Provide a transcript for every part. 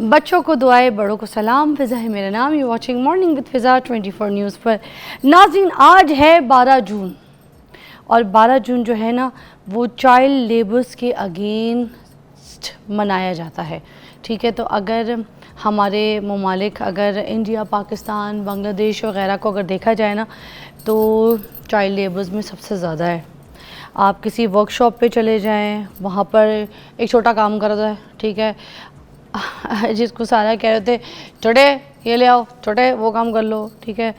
बच्चों को दुआएं, बड़ों को सलाम। फ़िज़ा है मेरा नाम। You watching morning with Fiza 24 news पर। नाज़रीन, आज है 12 जून और 12 जून जो है ना वो चाइल्ड लेबर्स के अगेंस्ट मनाया जाता है। ठीक है, तो अगर हमारे ममालिक, अगर इंडिया, पाकिस्तान, बांग्लादेश वगैरह को अगर देखा जाए ना तो चाइल्ड लेबर्स में सबसे ज़्यादा है। आप किसी वर्कशॉप पे चले जाएं, वहाँ पर एक छोटा काम कर रहा है, ठीक है, जिसको सारा कह रहे थे छोटे ये ले आओ, छोटे वो काम कर लो, ठीक है।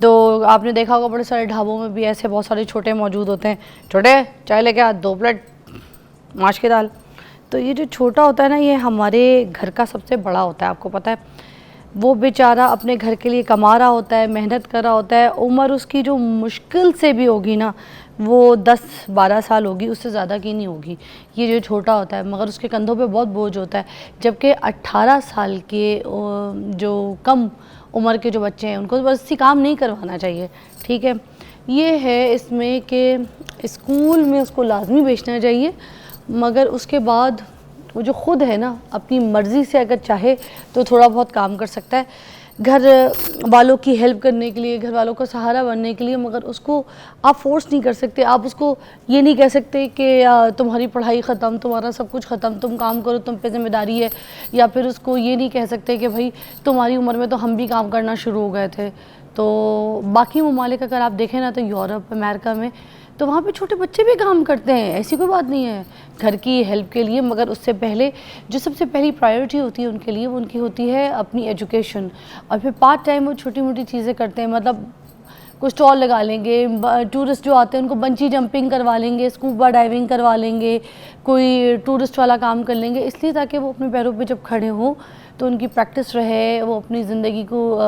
तो आपने देखा होगा बड़े सारे ढाबों में भी ऐसे बहुत सारे छोटे मौजूद होते हैं। छोटे चाय लेके आ, 2 प्लेट माश की दाल। तो ये जो छोटा होता है ना, ये हमारे घर का सबसे बड़ा होता है। आपको पता है, वो बेचारा अपने घर के लिए कमा रहा होता है, मेहनत कर रहा होता है। उम्र उसकी जो मुश्किल से भी होगी ना वो 10-12 साल होगी, उससे ज़्यादा की नहीं होगी। ये जो छोटा होता है, मगर उसके कंधों पे बहुत बोझ होता है। जबकि 18 साल के जो कम उम्र के जो बच्चे हैं उनको बस काम नहीं करवाना चाहिए, ठीक है। ये है इसमें कि स्कूल में उसको लाजमी भेजना चाहिए, मगर उसके बाद वो जो ख़ुद है ना अपनी मर्ज़ी से अगर चाहे तो थोड़ा बहुत काम कर सकता है, घर वालों की हेल्प करने के लिए, घर वालों का सहारा बनने के लिए। मगर उसको आप फोर्स नहीं कर सकते। आप उसको ये नहीं कह सकते कि तुम्हारी पढ़ाई ख़त्म, तुम्हारा सब कुछ ख़त्म, तुम काम करो, तुम पे ज़िम्मेदारी है। या फिर उसको ये नहीं कह सकते कि भाई तुम्हारी उम्र में तो हम भी काम करना शुरू हो गए थे। तो बाकी ममालिक अगर आप देखें ना तो यूरोप, अमेरिका में तो वहाँ पे छोटे बच्चे भी काम करते हैं, ऐसी कोई बात नहीं है, घर की हेल्प के लिए। मगर उससे पहले जो सबसे पहली प्रायोरिटी होती है उनके लिए, वो उनकी होती है अपनी एजुकेशन। और फिर पार्ट टाइम वो छोटी मोटी चीज़ें करते हैं, मतलब कुछ स्टॉल लगा लेंगे, टूरिस्ट जो आते हैं उनको बंची जंपिंग करवा लेंगे, स्कूबा डाइविंग करवा लेंगे, कोई टूरिस्ट वाला काम कर लेंगे, इसलिए ताकि वो अपने पैरों पे जब खड़े हों तो उनकी प्रैक्टिस रहे, वो अपनी ज़िंदगी को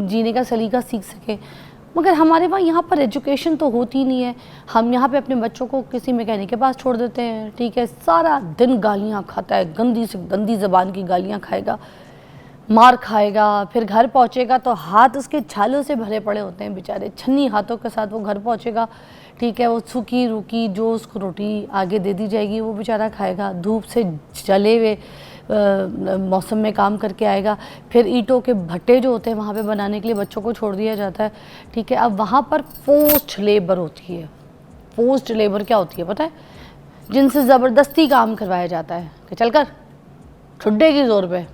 जीने का सलीका सीख सके। मगर हमारे वहाँ यहाँ पर एजुकेशन तो होती नहीं है। हम यहाँ पे अपने बच्चों को किसी मैकेनिक के पास छोड़ देते हैं, ठीक है, सारा दिन गालियाँ खाता है, गंदी से गंदी ज़बान की गालियाँ खाएगा, मार खाएगा, फिर घर पहुँचेगा तो हाथ उसके छालों से भरे पड़े होते हैं बेचारे, छन्नी हाथों के साथ वो घर पहुँचेगा, ठीक है। वो सूखी रूखी जो उसको रोटी आगे दे दी जाएगी वो बेचारा खाएगा, धूप से जले हुए मौसम में काम करके आएगा। फिर ईंटों के भट्टे जो होते हैं वहाँ पे बनाने के लिए बच्चों को छोड़ दिया जाता है, ठीक है। अब वहाँ पर फोर्स्ड लेबर होती है। फोर्स्ड लेबर क्या होती है पता है? जिनसे ज़बरदस्ती काम करवाया जाता है कि चलकर ठुड्डे की ज़ोर पे,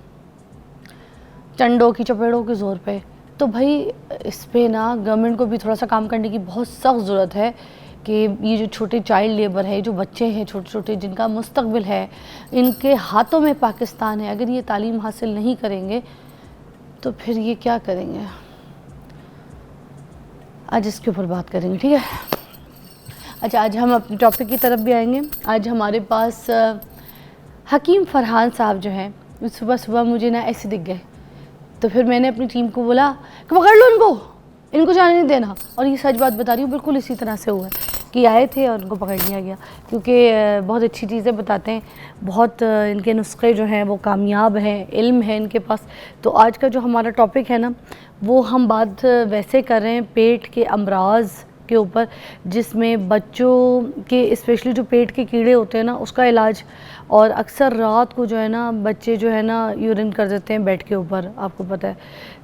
चंडों की चपेड़ों के ज़ोर पे। तो भाई इस पे ना गवर्नमेंट को भी थोड़ा सा काम करने की बहुत सख्त ज़रूरत है कि ये जो छोटे चाइल्ड लेबर है, जो बच्चे हैं छोटे छोटे जिनका मुस्तकबिल है, इनके हाथों में पाकिस्तान है, अगर ये तालीम हासिल नहीं करेंगे तो फिर ये क्या करेंगे? आज इसके ऊपर बात करेंगे, ठीक है। अच्छा, आज हम अपने टॉपिक की तरफ भी आएंगे। आज हमारे पास हकीम फरहान साहब जो हैं, सुबह सुबह मुझे ना ऐसे दिख गए, तो फिर मैंने अपनी टीम को बोला कि पकड़ लो इनको जाने नहीं देना। और ये सच बात बता रही हूँ, बिल्कुल इसी तरह से हुआ कि आए थे और उनको पकड़ लिया गया, क्योंकि बहुत अच्छी चीज़ें बताते हैं, बहुत इनके नुस्खे जो हैं वो कामयाब हैं, इल्म है इनके पास। तो आज का जो हमारा टॉपिक है ना वो हम बात वैसे कर रहे हैं पेट के अमराज के ऊपर, जिसमें बच्चों के स्पेशली जो पेट के कीड़े होते हैं ना उसका इलाज। और अक्सर रात को जो है ना बच्चे जो है ना यूरिन कर देते हैं बेड के ऊपर, आपको पता है।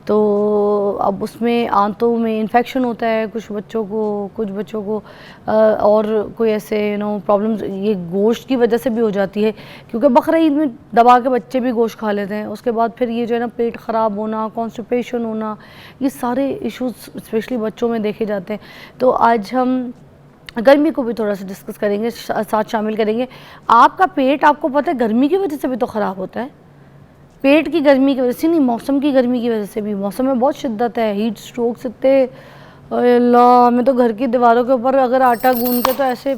तो अब उसमें आंतों में इन्फेक्शन होता है कुछ बच्चों को और कोई ऐसे प्रॉब्लम्स ये गोश्त की वजह से भी हो जाती है, क्योंकि बकरा ईद में दबा के बच्चे भी गोश्त खा लेते हैं। उसके बाद फिर ये जो है ना पेट ख़राब होना, कॉन्स्टिपेशन होना, ये सारे इश्यूज स्पेशली बच्चों में देखे जाते हैं। तो आज हम गर्मी को भी थोड़ा सा डिस्कस करेंगे, साथ शामिल करेंगे। आपका पेट, आपको पता है, गर्मी की वजह से भी तो ख़राब होता है। पेट की गर्मी की वजह से नहीं, मौसम की गर्मी की वजह से भी। मौसम में बहुत शिद्दत है, हीट स्ट्रोक्स इतने, अल्लाह, मैं तो घर की दीवारों के ऊपर अगर आटा गूंद के तो ऐसे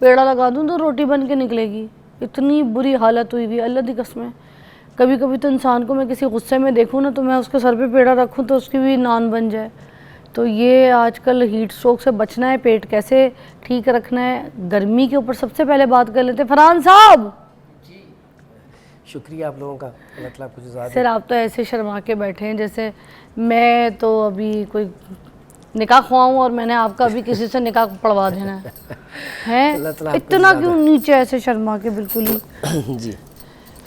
पेड़ा लगा दूँ तो रोटी बन के निकलेगी, इतनी बुरी हालत हुई हुई, अल्लाह दी कसम। कभी कभी तो इंसान को मैं किसी गुस्से में देखूँ ना तो मैं उसके सर पे पेड़ा रखूँ तो उसकी भी नान बन जाए। तो ये आजकल हीट स्ट्रोक से बचना है, पेट कैसे ठीक रखना है, गर्मी के ऊपर सबसे पहले बात कर लेते हैं। फरहान साहब जी, शुक्रिया आप लोगों का, मतलब कुछ ज़्यादा। सर आप तो ऐसे शर्मा के बैठे हैं जैसे मैं तो अभी कोई निकाह खुआऊँ और मैंने आपका अभी किसी से निकाह पढ़वा देना है। इतना क्यों नीचे ऐसे शर्मा के बिल्कुल ही? जी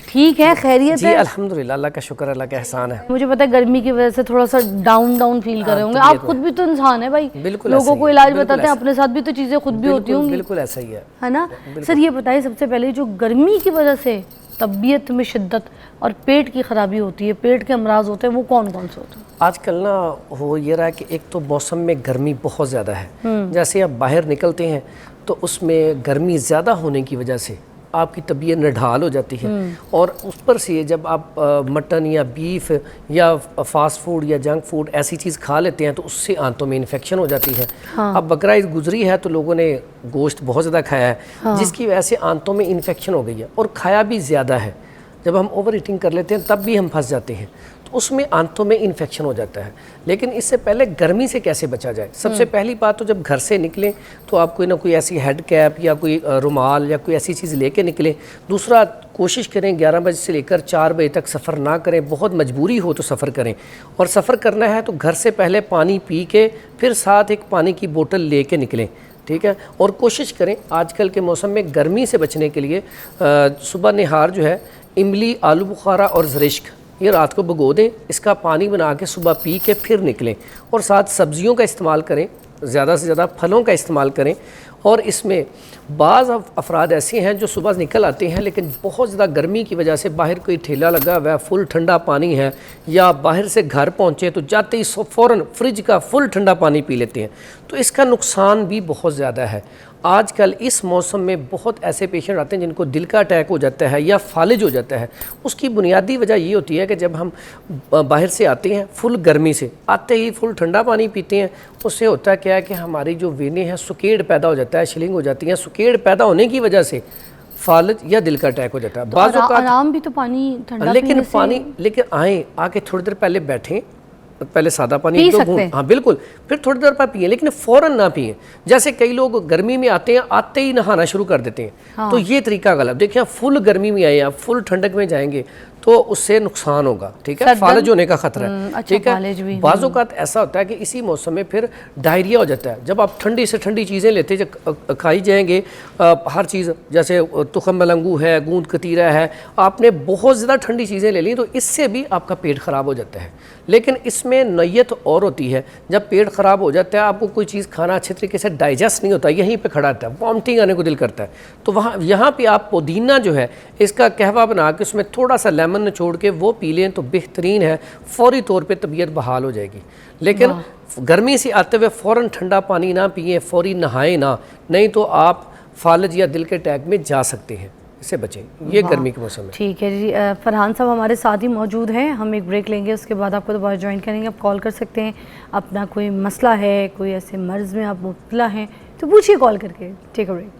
ठीक है, खैरियत जी है? अल्हम्दुलिल्लाह, अल्लाह का शुक्र, अल्लाह का एहसान है। मुझे पता है गर्मी की वजह से थोड़ा सा डाउन फील कर रहे होंगे आप, खुद भी तो इंसान है भाई, बिल्कुल लोगों ऐसा को ही है, इलाज बिल्कुल बताते हैं, ऐसा। अपने साथ भी तो चीज़ें खुद भी होती होंगी, बिल्कुल ऐसा ही है ना? सर ये बताइए सबसे पहले, जो गर्मी की वजह से तबीयत में शिद्दत और पेट की खराबी होती है, पेट के अमराज होते हैं, वो कौन कौन से होते हैं? आजकल ना हो ये रहा है कि एक तो मौसम में गर्मी बहुत ज़्यादा है, जैसे आप बाहर निकलते हैं तो उसमें गर्मी ज़्यादा होने की वजह से आपकी तबीयत निढाल हो जाती है, और उस पर से जब आप मटन या बीफ या फास्ट फूड या जंक फूड ऐसी चीज़ खा लेते हैं तो उससे आंतों में इन्फेक्शन हो जाती है। अब बकरा ईद गुजरी है तो लोगों ने गोश्त बहुत ज़्यादा खाया है, जिसकी वजह से आंतों में इन्फेक्शन हो गई है, और खाया भी ज़्यादा है। जब हम ओवर ईटिंग कर लेते हैं तब भी हम फंस जाते हैं, तो उसमें आंतों में इन्फेक्शन हो जाता है। लेकिन इससे पहले गर्मी से कैसे बचा जाए? सबसे पहली बात तो जब घर से निकलें तो आप कोई ना कोई ऐसी हेड कैप या कोई रुमाल या कोई ऐसी चीज़ लेके निकलें। दूसरा, कोशिश करें 11 बजे से लेकर 4 बजे तक सफ़र ना करें, बहुत मजबूरी हो तो सफ़र करें, और सफ़र करना है तो घर से पहले पानी पी के फिर साथ एक पानी की बोतल ले के निकलें, ठीक है। और कोशिश करें आजकल के मौसम में गर्मी से बचने के लिए सुबह निहार जो है इमली, आलू बुखारा और ज़रिश्क, ये रात को भिगो दें, इसका पानी बना के सुबह पी के फिर निकलें, और साथ सब्जियों का इस्तेमाल करें, ज़्यादा से ज़्यादा फलों का इस्तेमाल करें। और इसमें बाज़ अफराद ऐसे हैं जो सुबह निकल आते हैं लेकिन बहुत ज़्यादा गर्मी की वजह से बाहर कोई ठेला लगा हुआ है, फुल ठंडा पानी है, या बाहर से घर पहुँचे तो जाते ही फ़ौरन फ्रिज का फुल ठंडा पानी पी लेते हैं, तो इसका नुकसान भी बहुत ज़्यादा है। आजकल इस मौसम में बहुत ऐसे पेशेंट आते हैं जिनको दिल का अटैक हो जाता है या फालिज हो जाता है। उसकी बुनियादी वजह ये होती है कि जब हम बाहर से आते हैं फुल गर्मी से, आते ही फुल ठंडा पानी पीते हैं, उससे होता है क्या है कि हमारी जो वेनें हैं सुकेड़ पैदा हो जाता है, शिलिंग हो जाती है, सुकेड़ पैदा होने की वजह से फालिज या दिल का अटैक हो जाता है। तो आराम भी तो पानी ठंडा लेकिन आए आके थोड़ी देर पहले बैठें, पहले सादा पानी एक दो घूंट, हाँ बिल्कुल, फिर थोड़ी देर पर पिए, लेकिन फ़ौरन ना पिए। जैसे कई लोग गर्मी में आते हैं, आते ही नहाना शुरू कर देते हैं, हाँ। तो ये तरीका गलत। देखिए फुल गर्मी में आए, आप फुल ठंडक में जाएंगे तो उससे नुकसान होगा, ठीक है, फालिज होने का खतरा है, ठीक है। बाज़ औक़ात ऐसा होता है कि इसी मौसम में फिर डायरिया हो जाता है। जब आप ठंडी से ठंडी चीज़ें लेते खाई जाएंगे, हर चीज़ जैसे तुखम मलंगू है, गूंद कतीरा है, आपने बहुत ज़्यादा ठंडी चीज़ें ले ली तो इससे भी आपका पेट ख़राब हो जाता है। लेकिन इसमें नयत और होती है, जब पेट ख़राब हो जाता है आपको कोई चीज़ खाना अच्छे तरीके से डाइजेस्ट नहीं होता, यहीं पे खड़ा रहता है, वॉमिटिंग आने को दिल करता है, तो यहाँ पे आप पुदीना जो है इसका कहवा बना के उसमें थोड़ा सा लेमन निचोड़ के वो पी लें तो बेहतरीन है, फौरी तौर पे तबीयत बहाल हो जाएगी। लेकिन गर्मी से आते हुए फ़ौरन ठंडा पानी ना पिए, फौरी नहाएं ना, नहीं तो आप फालिज या दिल के अटैक में जा सकते हैं, इससे बचें, ये गर्मी के मौसम में। ठीक है जी, फरहान साहब हमारे साथ ही मौजूद हैं, हम एक ब्रेक लेंगे, उसके बाद आपको दोबारा ज्वाइन करेंगे। आप कॉल कर सकते हैं, अपना कोई मसला है, कोई ऐसे मर्ज़ में आप मुब्तला हैं तो पूछिए कॉल करके। Take a break.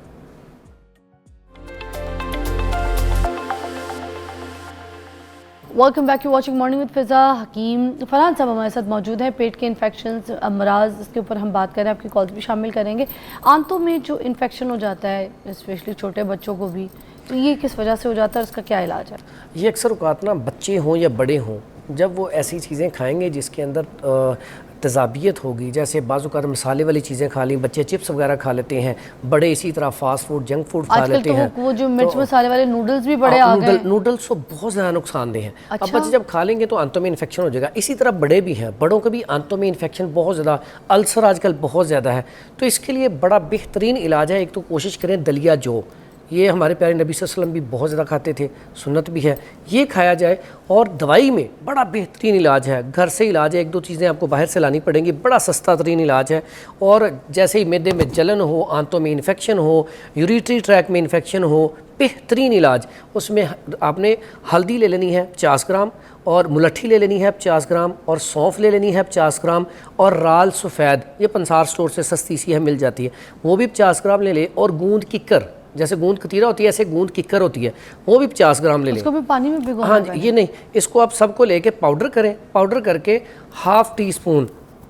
Welcome back to watching morning with Fiza. Hakim Farhan साहब हमारे साथ मौजूद हैं। पेट के इन्फेक्शंस, अमराज, इसके ऊपर हम बात कर रहे हैं, आपकी कॉल्स भी शामिल करेंगे। आंतों में जो इन्फेक्शन हो जाता है, स्पेशली छोटे बच्चों को भी, तो ये किस वजह से हो जाता है, इसका क्या इलाज है? ये अक्सर औक़ात ना बच्चे हों या बड़े हों, जब वो ऐसी चीज़ें खाएंगे जिसके अंदर तज़ाबियत होगी, जैसे बाज़ औक़ात मसाले वाली चीज़ें खा ली, बच्चे चिप्स वगैरह खा लेते हैं, बड़े इसी तरह फास्ट फूड, जंक फूड खा लेते हैं। वो जो मिर्च मसाले वाले नूडल्स भी बड़े आ गए, नूडल्स तो बहुत ज़्यादा नुकसानदेह हैं। अब बच्चे जब खा लेंगे तो आंतों में इन्फेक्शन हो जाएगा। इसी तरह बड़े भी हैं, बड़ों के भी आंतों में इन्फेक्शन बहुत ज़्यादा, अल्सर आजकल बहुत ज़्यादा है, तो इसके लिए बड़ा बेहतरीन इलाज है। एक तो कोशिश करें दलिया जो, ये हमारे प्यारे नबी सल्लल्लाहु अलैहि वसल्लम भी बहुत ज़्यादा खाते थे, सुन्नत भी है, ये खाया जाए। और दवाई में बड़ा बेहतरीन इलाज है, घर से इलाज है, एक दो चीज़ें आपको बाहर से लानी पड़ेंगी, बड़ा सस्ता तरीन इलाज है। और जैसे ही मैदे में जलन हो, आंतों में इन्फेक्शन हो, यूरिटरी ट्रैक में इन्फेक्शन हो, बेहतरीन इलाज, उसमें आपने हल्दी ले लेनी है 50 ग्राम, और मुलट्ठी ले लेनी है 50 ग्राम, और सौंफ ले लेनी है 50 ग्राम, और राल सफ़ेद, ये पंसार स्टोर से सस्ती सी है, मिल जाती है, वो भी 50 ग्राम ले लें। और गूंद किक्कर, जैसे गूंद कतीरा होती है ऐसे गूंद किक्कर होती है, वो भी 50 ग्राम ले लें। इसको भी पानी में भिगोना? हाँ, ये नहीं, इसको आप सबको लेके पाउडर करें, पाउडर करके ½ टीस्पून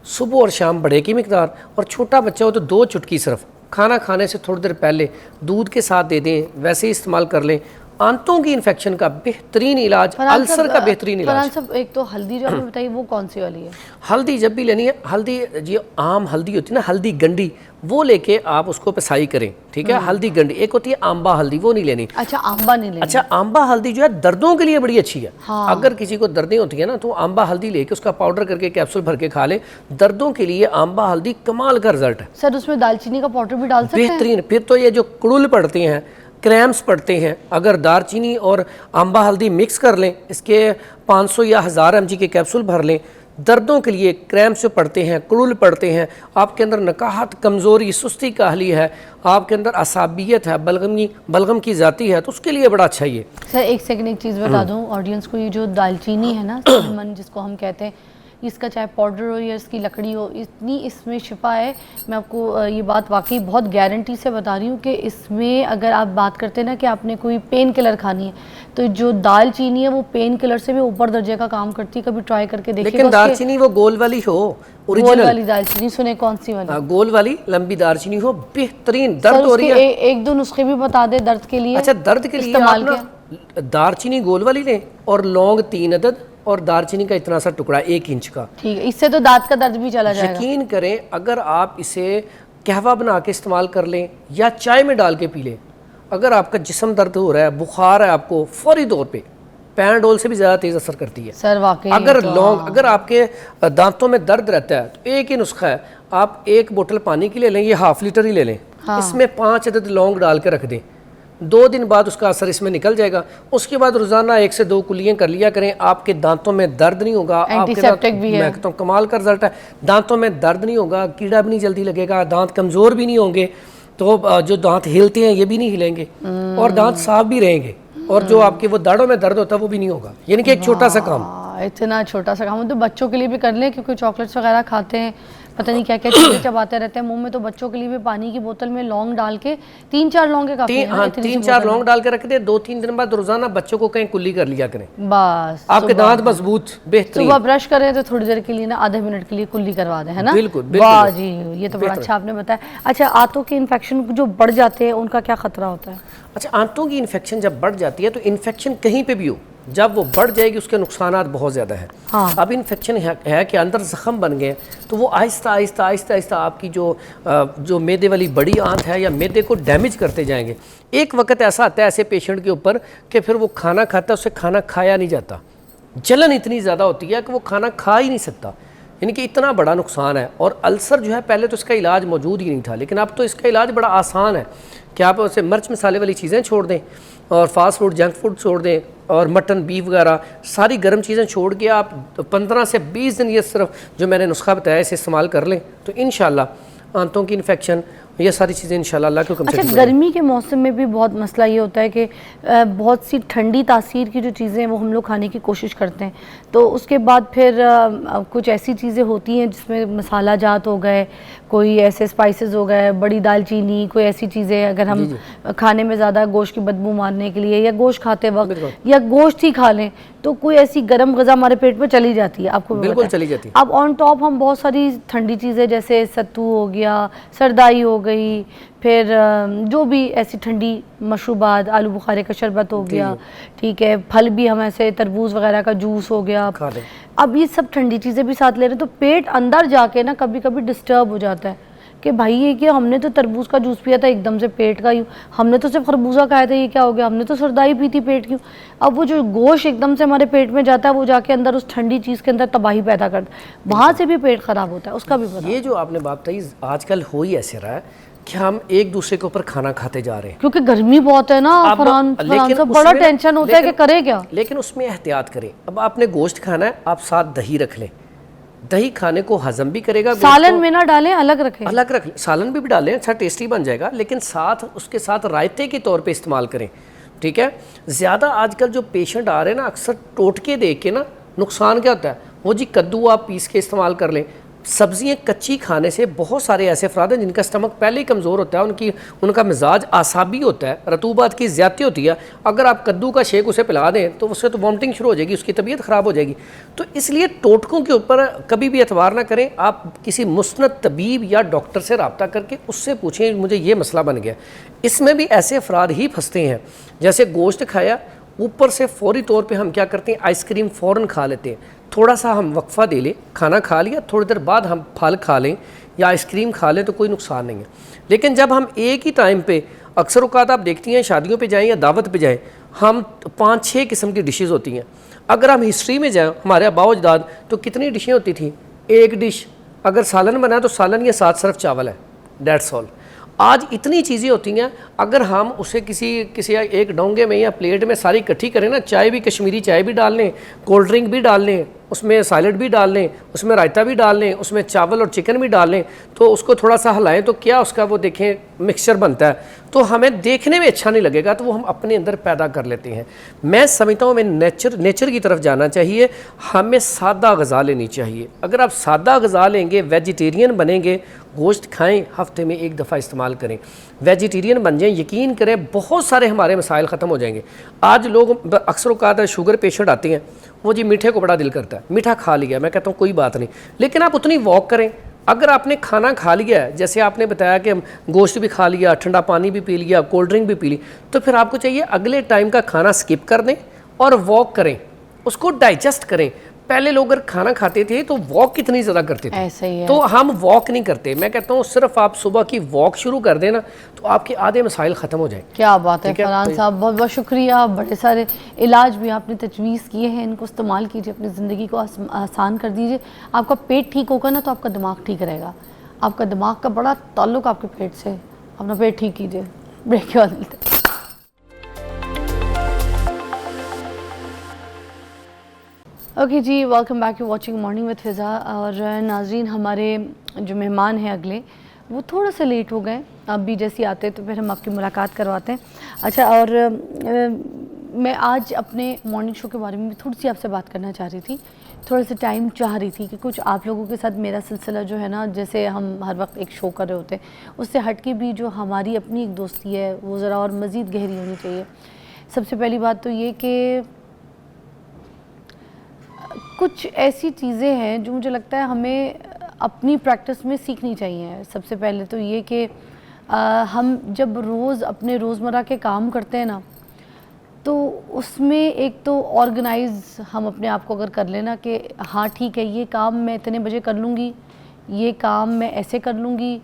सुबह और शाम बड़े की मिकदार, और छोटा बच्चा हो तो 2 चुटकी सिर्फ खाना खाने से थोड़ी देर पहले दूध के साथ दे दें, वैसे ही इस्तेमाल कर लें। आंतों की इन्फेक्शन का बेहतरीन इलाज, अल्सर का बेहतरीन इलाज। सब एक तो हल्दी जो आपने बताई वो कौन सी वाली है? हल्दी जब भी लेनी है, हल्दी जी आम हल्दी होती है ना, हल्दी गंडी, वो लेके आप उसको पिसाई करें, ठीक है। हल्दी गंडी एक होती है आंबा हल्दी, वो नहीं लेनी। अच्छा, आंबा नहीं लेनी। अच्छा, आंबा हल्दी जो है दर्दों के लिए बड़ी अच्छी है। हाँ। अगर किसी को दर्दें होती है ना, तो आंबा हल्दी लेके उसका पाउडर करके कैप्सूल भर के खा ले, दर्दों के लिए आंबा हल्दी कमाल का रिजल्ट है। सर उसमें दालचीनी का पाउडर भी डाल सकते हैं? बेहतरीन। फिर तो ये जो कुड़ुल पड़ते हैं, क्रैम्स पड़ते हैं, अगर दालचीनी और आंबा हल्दी मिक्स कर लें, इसके 500 या 1000 mg के कैप्सूल भर लें, दर्दों के लिए, क्रैम्स जो पड़ते हैं, कुड़ुल पड़ते हैं, आपके अंदर नकाहत, कमज़ोरी, सुस्ती काहली है, आपके अंदर असाबियत है, बलगम की जाती है, तो उसके लिए बड़ा अच्छा ये। सर एक सेकंड, एक चीज़ बता दूं ऑडियंस को, ये जो दालचीनी है ना, सिनेमन जिसको हम कहते हैं, इसका चाहे पाउडर हो या इसकी लकड़ी हो, इतनी इसमें शिफा है। मैं आपको ये बात वाकई बहुत गारंटी से बता रही हूँ कि इसमें अगर आप बात करते हैं ना कि आपने कोई पेन किलर खानी है, तो जो दालचीनी है वो पेन किलर से भी ऊपर दर्जे का काम करती है। कभी ट्राई करके देखिए। लेकिन दालचीनी वो गोल वाली हो, गोल वाली दालचीनी सुने कौन सी वाली? गोल वाली लंबी दालचीनी हो, बेहतरीन। दर्द हो रही है, एक दो नुस्खे भी बता दे दर्द के लिए। अच्छा, दर्द के लिए इस्तेमाल आप दालचीनी गोल वाली लें और लौंग 3 अदद और दालचीनी का इतना सा टुकड़ा 1 इंच का। ठीक है, इससे तो दांत का दर्द भी चला जाएगा। यकीन करें, अगर आप इसे कहवा बना के इस्तेमाल कर लें या चाय में डाल के पी लें, अगर आपका जिस्म दर्द हो रहा है, बुखार है आपको, फौरी तौर पे पैराडोल से भी ज़्यादा तेज़ असर करती है सर वाकई। अगर लौंग, अगर आपके दांतों में दर्द रहता है, तो एक ही नुस्खा है, आप 1 बोतल पानी की ले लें, ये ½ लीटर ही ले लें। हाँ। इसमें 5 अदद लौंग डाल के रख दें, 2 दिन बाद उसका असर इसमें निकल जाएगा। उसके बाद रोजाना 1 से 2 कुल्लियाँ कर लिया करें, आपके दांतों में दर्द नहीं होगा। एंटीसेप्टिक भी है। मैं कहता हूँ कमाल का रिजल्ट है। दांतों में दर्द नहीं होगा, कीड़ा भी नहीं जल्दी लगेगा, दांत कमज़ोर भी नहीं होंगे, तो जो दांत हिलते हैं ये भी नहीं हिलेंगे, और दांत साफ भी रहेंगे, और जो आपके वो दाढ़ों में दर्द होता है वो भी नहीं होगा। यानी कि एक छोटा सा काम, इतना छोटा सा काम तो बच्चों के लिए भी कर लें, क्योंकि चॉकलेट्स वगैरह खाते हैं, पता नहीं क्या क्या चीज़ें चबाते रहते हैं मुंह में, तो बच्चों के लिए भी पानी की बोतल में लौंग डाल के 3-4 लौंग के काफी है। हाँ, 3-4 लौंग डाल के रख दे, 2-3 दिन बाद रोजाना बच्चों को कहीं कुल्ली कर लिया करें, बस आपके दांत मजबूत बेहतरीन। सुबह ब्रश करें तो थोड़ी देर के लिए ना, आधे मिनट के लिए कुल्ली करवा दें, है ना? बिल्कुल वाह जी, ये तो बड़ा अच्छा आपने बताया। अच्छा, आंतों के इन्फेक्शन जो बढ़ जाते हैं उनका क्या खतरा होता है? अच्छा, आंतों की इन्फेक्शन जब बढ़ जाती है, तो इन्फेक्शन कहीं पे भी हो, जब वो बढ़ जाएगी उसके नुकसानात बहुत ज़्यादा हैं। हाँ। अब इन्फेक्शन है कि अंदर ज़ख़म बन गए, तो वो आहिस्ता आहिस्ता आहिस्ता आहिस्ता आपकी जो मैदे वाली बड़ी आंत है या मैदे को डैमेज करते जाएंगे। एक वक्त ऐसा आता है ऐसे पेशेंट के ऊपर कि फिर वो खाना खाता है, उससे खाना खाया नहीं जाता, जलन इतनी ज़्यादा होती है कि वो खाना खा ही नहीं सकता, यानी कि इतना बड़ा नुकसान है। और अल्सर जो है, पहले तो इसका इलाज मौजूद ही नहीं था, लेकिन अब तो इसका इलाज बड़ा आसान है कि आप उसे मिर्च मसाले वाली चीज़ें छोड़ दें, और फास्ट फूड, जंक फूड छोड़ दें, और मटन, बीफ वगैरह सारी गर्म चीज़ें छोड़ के आप 15 से 20 दिन ये सिर्फ जो मैंने नुस्खा बताया इसे इस्तेमाल कर लें, तो इंशाल्लाह आंतों की इन्फेक्शन, ये सारी चीज़ें इंशाल्लाह अल्लाह के हुक्म से। अच्छा, गर्मी के मौसम में भी बहुत मसला ये होता है कि बहुत सी ठंडी तासीर की जो चीज़ें हैं वो हम लोग खाने की कोशिश करते हैं, तो उसके बाद फिर कुछ ऐसी चीज़ें होती हैं जिसमें मसाला जात हो गए, कोई ऐसे स्पाइसेस हो गए, बड़ी दालचीनी, कोई ऐसी चीज़ें अगर हम खाने में ज़्यादा गोश्त की बदबू मारने के लिए, या गोश्त खाते वक्त या गोश्त ही खा लें, तो कोई ऐसी गर्म गज़ा हमारे पेट में चली जाती है, आपको बिल्कुल चली जाती है। अब ऑन टॉप हम बहुत सारी ठंडी चीज़ें जैसे सत्तू हो गया, सरदाई हो गई, फिर जो भी ऐसी ठंडी मशरूबात, आलू बुखारे का शरबत हो गया, ठीक है, फल भी हम ऐसे तरबूज वगैरह का जूस हो गया, अब ये सब ठंडी चीज़ें भी साथ ले रहे हैं, तो पेट अंदर जाके ना कभी कभी डिस्टर्ब हो जाता है कि भाई ये क्या, हमने तो तरबूज का जूस पिया था एकदम से पेट का, हमने तो सिर्फ खरबूजा खाया था, ये क्या हो गया, हमने तो सरदाई पी थी, पेट क्यों? अब वो जो गोश्त एकदम से हमारे पेट में जाता है, वो जाके अंदर उस ठंडी चीज़ के अंदर तबाही पैदा करता है, वहाँ से भी पेट खराब होता है, उसका भी पता। ये जो आपने बात कही, आजकल हो ही ऐसे रहा है कि हम एक दूसरे के ऊपर खाना खाते जा रहे हैं, क्योंकि गर्मी बहुत है ना फरहान, बड़ा टेंशन होता है कि करे क्या। लेकिन उसमें एहतियात करें। अब आपने गोश्त खाना है, आप साथ दही रख लें, दही खाने को हजम भी करेगा, सालन में ना डालें, अलग रखें, अलग रख लें, सालन भी डालें, अच्छा टेस्टी बन जाएगा, लेकिन साथ उसके साथ रायते के तौर पे इस्तेमाल करें, ठीक है। ज़्यादा आजकल जो पेशेंट आ रहे हैं ना, अक्सर टोटके देख के ना नुकसान क्या होता है, वो जी कद्दू आप पीस के इस्तेमाल कर लें, सब्जियां कच्ची खाने से बहुत सारे ऐसे अफराद हैं जिनका स्टमक पहले ही कमज़ोर होता है, उनका मिजाज आसाबी होता है, रतूबात की ज़्यादती होती है। अगर आप कद्दू का शेक उसे पिला दें तो उससे तो वॉमिटिंग शुरू हो जाएगी, उसकी तबीयत ख़राब हो जाएगी। तो इसलिए टोटकों के ऊपर कभी भी एतबार ना करें। आप किसी मुस्नद तबीब या डॉक्टर से रब्ता करके उससे पूछें मुझे ये मसला बन गया। इसमें भी ऐसे अफराद ही फंसते हैं, जैसे गोश्त खाया, ऊपर से फौरी तौर पे हम क्या करते हैं, आइसक्रीम फ़ौरन खा लेते हैं। थोड़ा सा हम वक्फ़ा दे लें, खाना खा लिया, थोड़ी देर बाद हम फल खा लें या आइसक्रीम खा लें तो कोई नुकसान नहीं है। लेकिन जब हम एक ही टाइम पे, अक्सर औक़ात आप देखती हैं शादियों पे जाएं या दावत पे जाएं, हम 5-6 किस्म की डिशेज़ होती हैं। अगर हम हिस्ट्री में जाएँ, हमारे आबा अजदाद तो कितनी डिशें होती थी। एक डिश अगर सालन बना तो सालन या साथ सिर्फ चावल है, दैट्स ऑल। आज इतनी चीज़ें होती हैं, अगर हम उसे किसी एक डोंगे में या प्लेट में सारी इकट्ठी करें ना, चाय भी कश्मीरी चाय भी डाल लें, कोल्ड ड्रिंक भी डाल लें, उसमें सैलड भी डाल लें, उसमें रायता भी डाल लें, उसमें चावल और चिकन भी डाल लें, तो उसको थोड़ा सा हिलाएं तो क्या उसका वो देखें मिक्सचर बनता है, तो हमें देखने में अच्छा नहीं लगेगा, तो वो हम अपने अंदर पैदा कर लेते हैं। मैं समझता हूँ हमें नेचर की तरफ जाना चाहिए, हमें सादा ग़िज़ा लेनी चाहिए। अगर आप सादा ग़िज़ा लेंगे, वेजिटेरियन बनेंगे, गोश्त खाएं, हफ्ते में एक दफ़ा इस्तेमाल करें, वेजिटेरियन बन जाएं, यकीन करें बहुत सारे हमारे मसाइल ख़त्म हो जाएंगे। आज लोग अक्सर औक़ात शुगर पेशेंट आते हैं, वो जी मीठे को बड़ा दिल करता है, मीठा खा लिया, मैं कहता हूँ कोई बात नहीं, लेकिन आप उतनी वॉक करें। अगर आपने खाना खा लिया है, जैसे आपने बताया कि गोश्त भी खा लिया, ठंडा पानी भी पी लिया, कोल्ड ड्रिंक भी पी ली, तो फिर आपको चाहिए अगले टाइम का खाना स्किप कर दें और वॉक करें, उसको डाइजेस्ट करें। पहले लोग अगर खाना खाते थे तो वॉक कितनी ज़्यादा करते थे, ऐसे ही है। तो हम वॉक नहीं करते। मैं कहता हूँ सिर्फ आप सुबह की वॉक शुरू कर देना तो आपके आधे मसाइल ख़त्म हो जाए। क्या बात है फरहान साहब, बहुत बहुत शुक्रिया। बड़े सारे इलाज भी आपने तजवीज़ किए हैं, इनको इस्तेमाल कीजिए, अपनी ज़िंदगी को आसान कर दीजिए। आपका पेट ठीक होगा ना तो आपका दिमाग ठीक रहेगा। आपका दिमाग का बड़ा ताल्लुक़ आपके पेट से, अपना पेट ठीक कीजिए। ब्रेक के बाद मिलते हैं। ओके जी, welcome back to watching morning with Fiza. और नाज़रीन, हमारे जो मेहमान हैं अगले, वो थोड़ा सा लेट हो गए, अब भी जैसे आते तो फिर हम आपकी मुलाकात करवाते हैं। अच्छा, और मैं आज अपने मॉर्निंग शो के बारे में थोड़ी सी आपसे बात करना चाह रही थी। थोड़ा सा टाइम चाह रही थी कि कुछ आप लोगों के साथ मेरा सिलसिला जो है ना, जैसे हम हर वक्त एक शो कर रहे होते हैं, उससे हट के भी जो हमारी अपनी एक दोस्ती है वो ज़रा और मज़ीद गहरी होनी चाहिए। सबसे पहली बात तो ये कि कुछ ऐसी चीज़ें हैं जो मुझे लगता है हमें अपनी प्रैक्टिस में सीखनी चाहिए। सबसे पहले तो ये कि हम जब रोज़ अपने रोज़मर्रा के काम करते हैं ना, तो उसमें एक तो ऑर्गेनाइज़ हम अपने आप को अगर कर लेना कि हाँ ठीक है, ये काम मैं इतने बजे कर लूँगी, ये काम मैं ऐसे कर लूँगी,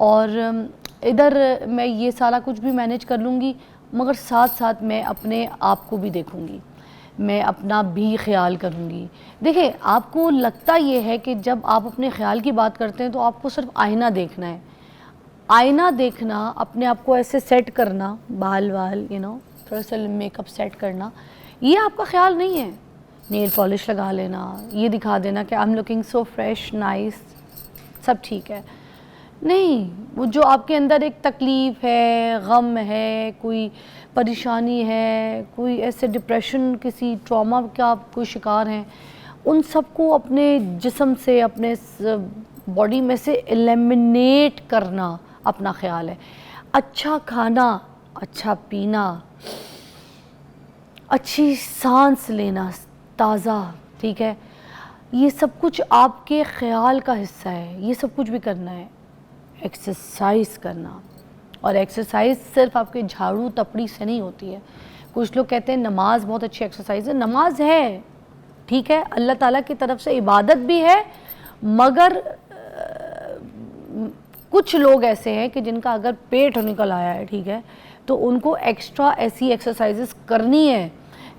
और इधर मैं ये सारा कुछ भी मैनेज कर लूँगी, मगर साथ साथ मैं अपने आप को भी देखूँगी, मैं अपना भी ख्याल करूँगी। देखिए, आपको लगता ये है कि जब आप अपने ख्याल की बात करते हैं तो आपको सिर्फ आईना देखना है, आईना देखना, अपने आप को ऐसे सेट करना, बाल थोड़ा सा मेकअप सेट करना, ये आपका ख्याल नहीं है। नेल पॉलिश लगा लेना, ये दिखा देना कि I am looking so fresh, nice, सब ठीक है, नहीं। वो जो आपके अंदर एक तकलीफ़ है, गम है, कोई परेशानी है, कोई ऐसे डिप्रेशन, किसी ट्रॉमा का आप कोई शिकार हैं, उन सब को अपने जिस्म से, अपने बॉडी में से एलिमिनेट करना अपना ख्याल है। अच्छा खाना, अच्छा पीना, अच्छी सांस लेना ताज़ा, ठीक है, ये सब कुछ आपके ख्याल का हिस्सा है। ये सब कुछ भी करना है। एक्सरसाइज करना, और एक्सरसाइज सिर्फ आपके झाड़ू तपड़ी से नहीं होती है। कुछ लोग कहते हैं नमाज बहुत अच्छी एक्सरसाइज है। नमाज है, ठीक है, अल्लाह ताला की तरफ से इबादत भी है, मगर कुछ लोग ऐसे हैं कि जिनका अगर पेट निकल आया है, ठीक है, तो उनको एक्स्ट्रा ऐसी एक्सरसाइजेस करनी है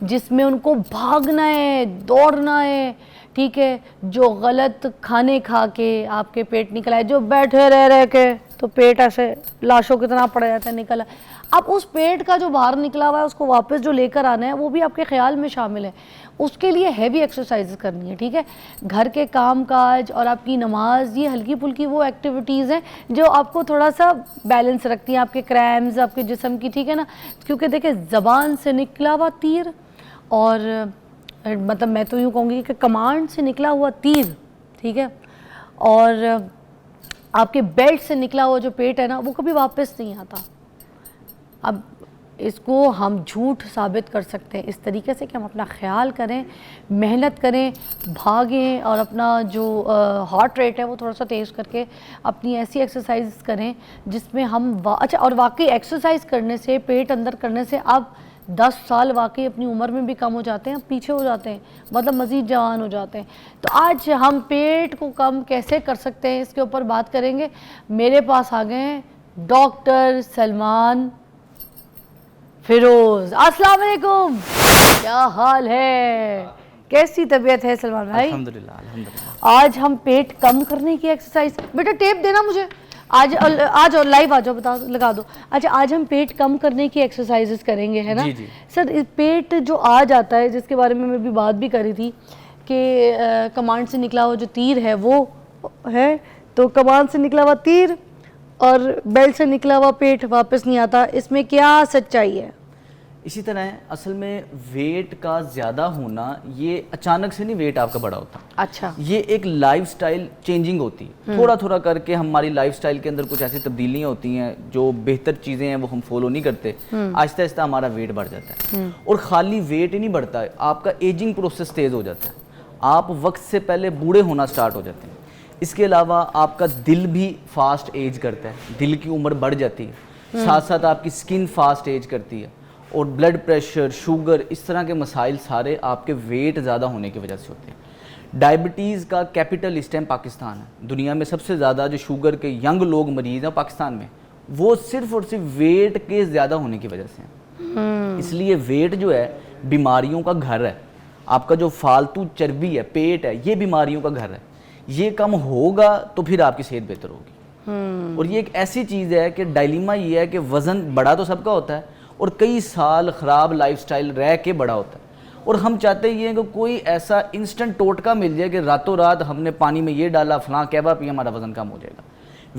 जिसमें उनको भागना है, दौड़ना है, ठीक है, जो गलत खाने खा के आपके पेट निकला है, जो बैठे रह के तो पेट ऐसे लाशों की तरह पड़ जाता है, निकला। अब उस पेट का जो बाहर निकला हुआ है उसको वापस जो लेकर आना है, वो भी आपके ख्याल में शामिल है। उसके लिए हैवी एक्सरसाइज करनी है, ठीक है। घर के काम काज और आपकी नमाज, ये हल्की फुल्की वो एक्टिविटीज़ हैं जो आपको थोड़ा सा बैलेंस रखती हैं, आपके क्रैम्स, आपके जिस्म की, ठीक है ना। क्योंकि देखिए, ज़बान से निकला हुआ तीर, और मतलब मैं तो यूँ कहूँगी कि कमांड से निकला हुआ तीर, ठीक है, और आपके बेल्ट से निकला हुआ जो पेट है ना वो कभी वापस नहीं आता। अब इसको हम झूठ साबित कर सकते हैं इस तरीके से कि हम अपना ख्याल करें, मेहनत करें, भागें और अपना जो हार्ट रेट है वो थोड़ा सा तेज़ करके अपनी ऐसी एक्सरसाइज करें जिसमें हम अच्छा, और वाकई एक्सरसाइज करने से, पेट अंदर करने से आप 10 साल वाकई अपनी उम्र में भी कम हो जाते हैं, पीछे हो जाते हैं, मतलब मज़ीद जवान हो जाते हैं। तो आज हम पेट को कम कैसे कर सकते हैं इसके ऊपर बात करेंगे। मेरे पास आ गए हैं डॉक्टर सलमान फिरोज। अस्सलाम वालेकुम, क्या हाल है, कैसी तबीयत है सलमान भाई? अल्हम्दुलिल्लाह अल्हम्दुलिल्लाह। आज हम पेट कम करने की एक्सरसाइज, बेटा टेप देना मुझे, आज और लाइव आ जाओ, बता लगा दो। अच्छा, आज हम पेट कम करने की एक्सरसाइजेस करेंगे, है ना? जी जी। सर, इस पेट जो आ जाता है जिसके बारे में मैं भी बात भी करी थी कि कमांड से निकला हुआ जो तीर है वो है, तो कमांड से निकला हुआ तीर और बेल्ट से निकला हुआ पेट वापस नहीं आता, इसमें क्या सच्चाई है? इसी तरह है, असल में वेट का ज़्यादा होना ये अचानक से नहीं वेट आपका बड़ा होता। अच्छा, ये एक लाइफस्टाइल चेंजिंग होती है, थोड़ा थोड़ा करके हमारी लाइफस्टाइल के अंदर कुछ ऐसी तब्दीलियाँ होती हैं जो बेहतर चीज़ें हैं वो हम फॉलो नहीं करते, आहिस्ता आहिस्ता हमारा वेट बढ़ जाता है। और खाली वेट ही नहीं बढ़ता है, आपका एजिंग प्रोसेस तेज़ हो जाता है, आप वक्त से पहले बूढ़े होना स्टार्ट हो जाते हैं। इसके अलावा आपका दिल भी फास्ट एज करता है, दिल की उम्र बढ़ जाती है, साथ साथ आपकी स्किन फास्ट एज करती है, और ब्लड प्रेशर, शुगर, इस तरह के मसाइल सारे आपके वेट ज़्यादा होने की वजह से होते हैं। डायबिटीज़ का कैपिटल इस टाइम पाकिस्तान है, दुनिया में सबसे ज़्यादा जो शुगर के यंग लोग मरीज़ हैं पाकिस्तान में, वो सिर्फ और सिर्फ वेट के ज़्यादा होने की वजह से हैं। इसलिए वेट जो है बीमारियों का घर है, आपका जो फालतू चर्बी है, पेट है, ये बीमारियों का घर है। ये कम होगा तो फिर आपकी सेहत बेहतर होगी। और ये एक ऐसी चीज़ है कि डायलिमा ये है कि वज़न बड़ा तो सबका होता है और कई साल ख़राब लाइफस्टाइल रह के बड़ा होता है, और हम चाहते ये हैं कि कोई ऐसा इंस्टेंट टोटका मिल जाए कि रातों रात हमने पानी में ये डाला, फलां कहवा पिया, हमारा वज़न कम हो जाएगा।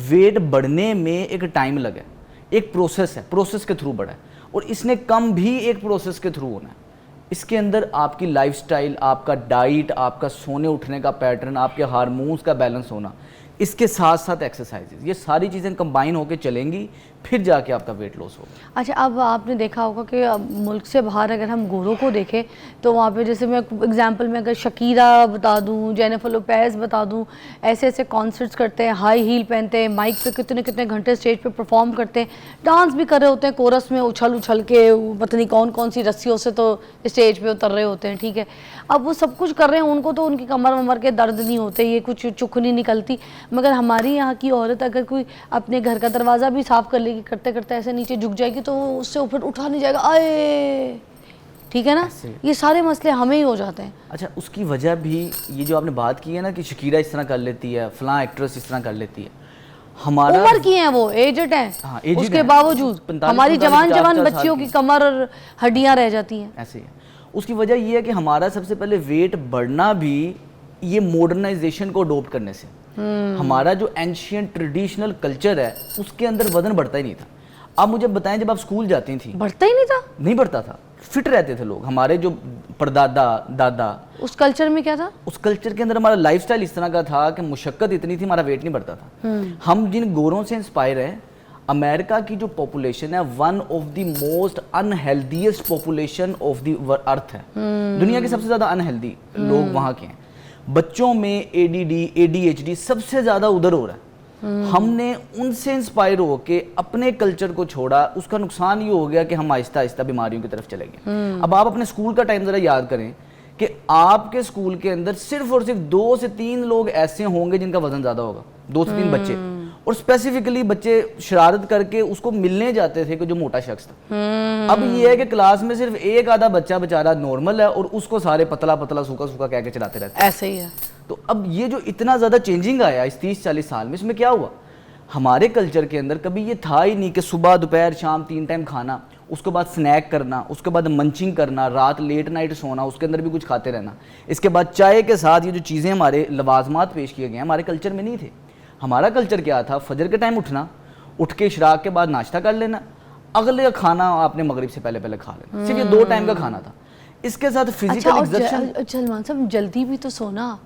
वेट बढ़ने में एक टाइम लगा, एक प्रोसेस है, प्रोसेस के थ्रू बढ़ा है, और इसने कम भी एक प्रोसेस के थ्रू होना है। इसके अंदर आपकी लाइफस्टाइल, आपका डाइट, आपका सोने उठने का पैटर्न, आपके हार्मोन्स का बैलेंस होना, इसके साथ साथ एक्सरसाइजेज, ये सारी चीज़ें कंबाइन होकर चलेंगी, फिर जाके आपका वेट लॉस होगा। अच्छा, अब आपने देखा होगा कि मुल्क से बाहर अगर हम गोरों को देखें तो वहाँ पे, जैसे मैं एग्जांपल में अगर शकीरा बता दूँ, जेनिफर लोपेज बता दूँ, ऐसे ऐसे कॉन्सर्ट्स करते हैं, हाई हील पहनते हैं, माइक पे कितने कितने घंटे स्टेज पे परफॉर्म करते हैं, डांस भी कर रहे होते हैं, कोरस में उछल उछल के पता नहीं कौन कौन सी रस्सियों से तो स्टेज पर उतर रहे होते हैं, ठीक है। अब वो सब कुछ कर रहे हैं, उनको तो उनकी कमर वमर के दर्द नहीं होते, ये कुछ चुख नहीं निकलती, मगर हमारी यहाँ की औरत अगर कोई अपने घर का दरवाज़ा भी साफ़ कर लेगी, करते करते ऐसे नीचे झुक जाएगी तो उससे ऊपर उठा नहीं जाएगा, आए, ठीक है ना? ये सारे मसले हमें ही हो जाते हैं। अच्छा, उसकी वजह भी ये जो आपने बात की है ना कि शकीरा इस तरह कर लेती है, फलां एक्ट्रेस इस तरह कर लेती है, हमारा उम्र की है वो, एजेड है, हाँ, एजेड उसके है, बावजूद हमारी जवान जवान बच्चियों की कमर और हड्डियां रह जाती हैं। ऐसे ही है। उसकी वजह ये है कि हमारा सबसे पहले वेट बढ़ना भी ये मॉडर्नाइजेशन को अडोप्ट करने से, हमारा जो एंशियंट ट्रेडिशनल कल्चर है उसके अंदर वजन बढ़ता ही नहीं था। आप मुझे बताएं, जब आप स्कूल जाती थी, बढ़ता ही नहीं था? नहीं बढ़ता था, फिट रहते थे लोग, हमारे जो परदादा दादा। उस कल्चर में क्या था? उस कल्चर के अंदर हमारा लाइफस्टाइल इस तरह का था कि मुशक्कत इतनी थी, हमारा वेट नहीं बढ़ता था। हम जिन गोरों से इंस्पायर हैं, अमेरिका की जो पॉपुलेशन है one of the most unhealthiest population of the earth है, दुनिया के सबसे ज्यादा अनहेल्दी लोग वहाँ के हैं। बच्चों में ADD, ADHD सबसे ज्यादा उधर हो रहा है। हमने उनसे इंस्पायर होके अपने कल्चर को छोड़ा, उसका नुकसान ये हो गया कि हम आहिस्ता आहिस्ता बीमारियों की तरफ चले गए। अब आप अपने स्कूल का टाइम जरा याद करें कि आपके स्कूल के अंदर सिर्फ और सिर्फ 2 से 3 लोग ऐसे होंगे जिनका वजन ज्यादा होगा, 2 से 3 बच्चे, और स्पेसिफिकली बच्चे शरारत करके उसको मिलने जाते थे कि जो मोटा शख्स था। अब ये है कि क्लास में सिर्फ एक आधा बच्चा बेचारा नॉर्मल है और उसको सारे पतला पतला सूखा सूखा कह के चलाते रहते हैं। ऐसे ही है। तो अब ये जो इतना ज़्यादा चेंजिंग आया इस 30-40 साल में, इसमें क्या हुआ, हमारे कल्चर के अंदर कभी ये था ही नहीं कि सुबह दोपहर शाम 3 टाइम खाना, उसके बाद स्नैक करना, उसके बाद मंचिंग करना, रात लेट नाइट सोना, उसके अंदर भी कुछ खाते रहना, इसके बाद चाय के साथ ये जो चीज़ें हमारे लवाजमात पेश किए गए हैं हमारे कल्चर में नहीं थे। हमारा कल्चर क्या था, फजर के टाइम उठना, उठ के इशराक के बाद नाश्ता कर लेना, अगले खाना आपने मगरिब से पहले पहले खा लेना, सिर्फ ये 2 टाइम का खाना था। इसके साथ फिजिकल एग्जर्शन। सलमान साहब, जल्दी भी तो सोना,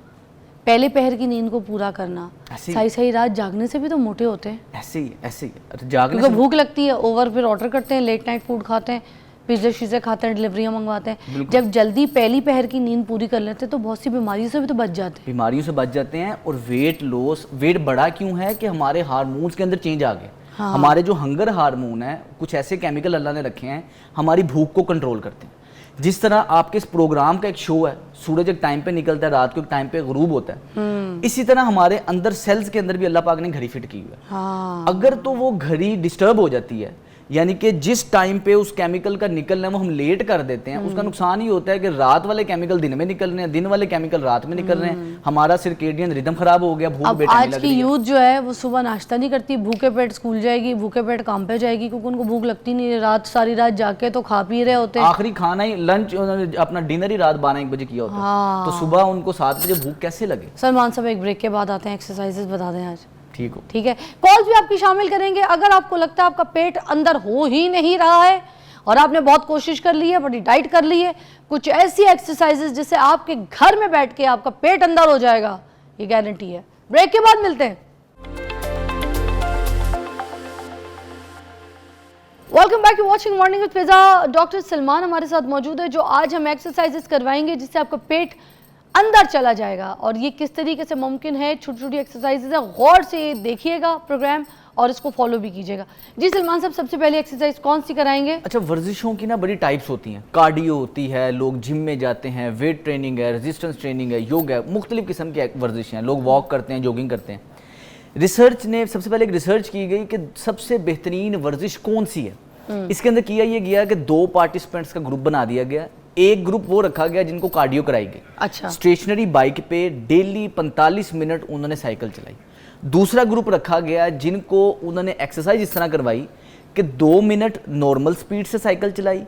पहले पहर की नींद को पूरा करना, ऐसे ही- सही सही रात जागने से भी तो मोटे होते हैं, ऐसे ही जागने क्योंकि से भूख लगती है, ओवर फिर ऑर्डर करते हैं, लेट नाइट फूड खाते हैं, पिज्जे शीज़े खाते हैं, डिलीवरियाँ मंगवाते हैं। जब जल्दी पहली पहर की नींद पूरी कर लेते हैं तो बहुत सी बीमारियों से भी तो बच जाते हैं। बीमारियों से बच जाते हैं। और वेट लॉस, वेट बढ़ा क्यों है कि हमारे हार्मोन्स के अंदर चेंज आ गए। हाँ। हमारे जो हंगर हार्मोन है, कुछ ऐसे केमिकल अल्लाह ने रखे हैं हमारी भूख को कंट्रोल करते हैं। जिस तरह आपके इस प्रोग्राम का एक शो है, सूरज एक टाइम पे निकलता है, रात को एक टाइम पे गुरूब होता है, इसी तरह हमारे अंदर सेल्स के अंदर भी अल्लाह पाक ने घड़ी फिट की हुई है। हाँ। अगर तो वो घड़ी डिस्टर्ब हो जाती है, यानी कि जिस टाइम पे उस केमिकल का निकलना है वो हम लेट कर देते हैं, उसका नुकसान ही होता है कि रात वाले केमिकल दिन में निकल रहे हैं, दिन वाले केमिकल रात में निकल रहे हैं, हमारा सर्केडियन रिदम खराब हो गया, भूख अब बेटा नहीं आज लग की रही है। यूथ जो है वो सुबह नाश्ता नहीं करती, भूखे पेट स्कूल जाएगी, भूखे पेट काम पे जाएगी, क्योंकि उनको भूख लगती नहीं है। रात सारी रात जाके तो खा पी रहे होते हैं। आखिरी खाना ही लंच, उन्होंने अपना डिनर ही रात 12-1 बजे किया होता है। हाँ। तो सुबह उनको 7 बजे भूख कैसे लगे। सलमान साहब एक ब्रेक के बाद आते हैं, एक्सरसाइजेस बता दें आज। ठीक हो। ठीक है, कॉल्स भी आपकी शामिल करेंगे। अगर आपको लगता है आपका पेट अंदर हो ही नहीं रहा है और आपने बहुत कोशिश कर ली है, बड़ी डाइट कर ली है, कुछ ऐसी एक्सरसाइजेस जिससे आपके घर में बैठ के आपका पेट अंदर हो जाएगा, ये गारंटी है। ब्रेक के बाद मिलते हैं। Welcome back to watching morning with Fiza. Doctor Salman हमारे साथ मौजूद है, जो आज हम एक्सरसाइजेस करवाएंगे जिससे आपका पेट अंदर चला जाएगा। और ये किस तरीके से मुमकिन है, छोटी छोटी एक्सरसाइजेज है, गौर से देखिएगा प्रोग्राम और इसको फॉलो भी कीजिएगा। जी सलमान साहब, सबसे पहले एक्सरसाइज कौन सी कराएंगे? अच्छा, वर्जिशों की ना बड़ी टाइप्स होती हैं। कार्डियो होती है, लोग जिम में जाते हैं, वेट ट्रेनिंग है, रेजिस्टेंस ट्रेनिंग है, योग है, मुख्तलिफ किस्म की वर्जिशें हैं। लोग वॉक करते हैं, जॉगिंग करते हैं। रिसर्च ने सबसे पहले एक रिसर्च की गई कि सबसे बेहतरीन वर्जिश कौन सी है। इसके अंदर किया ये गया कि 2 पार्टिसिपेंट्स का ग्रुप बना दिया गया। एक ग्रुप वो रखा गया जिनको कार्डियो कराई गई। अच्छा। स्टेशनरी बाइक पे डेली 45 मिनट उन्होंने साइकिल चलाई। दूसरा ग्रुप रखा गया जिनको उन्होंने एक्सरसाइज इस तरह करवाई कि 2 मिनट नॉर्मल स्पीड से साइकिल चलाई,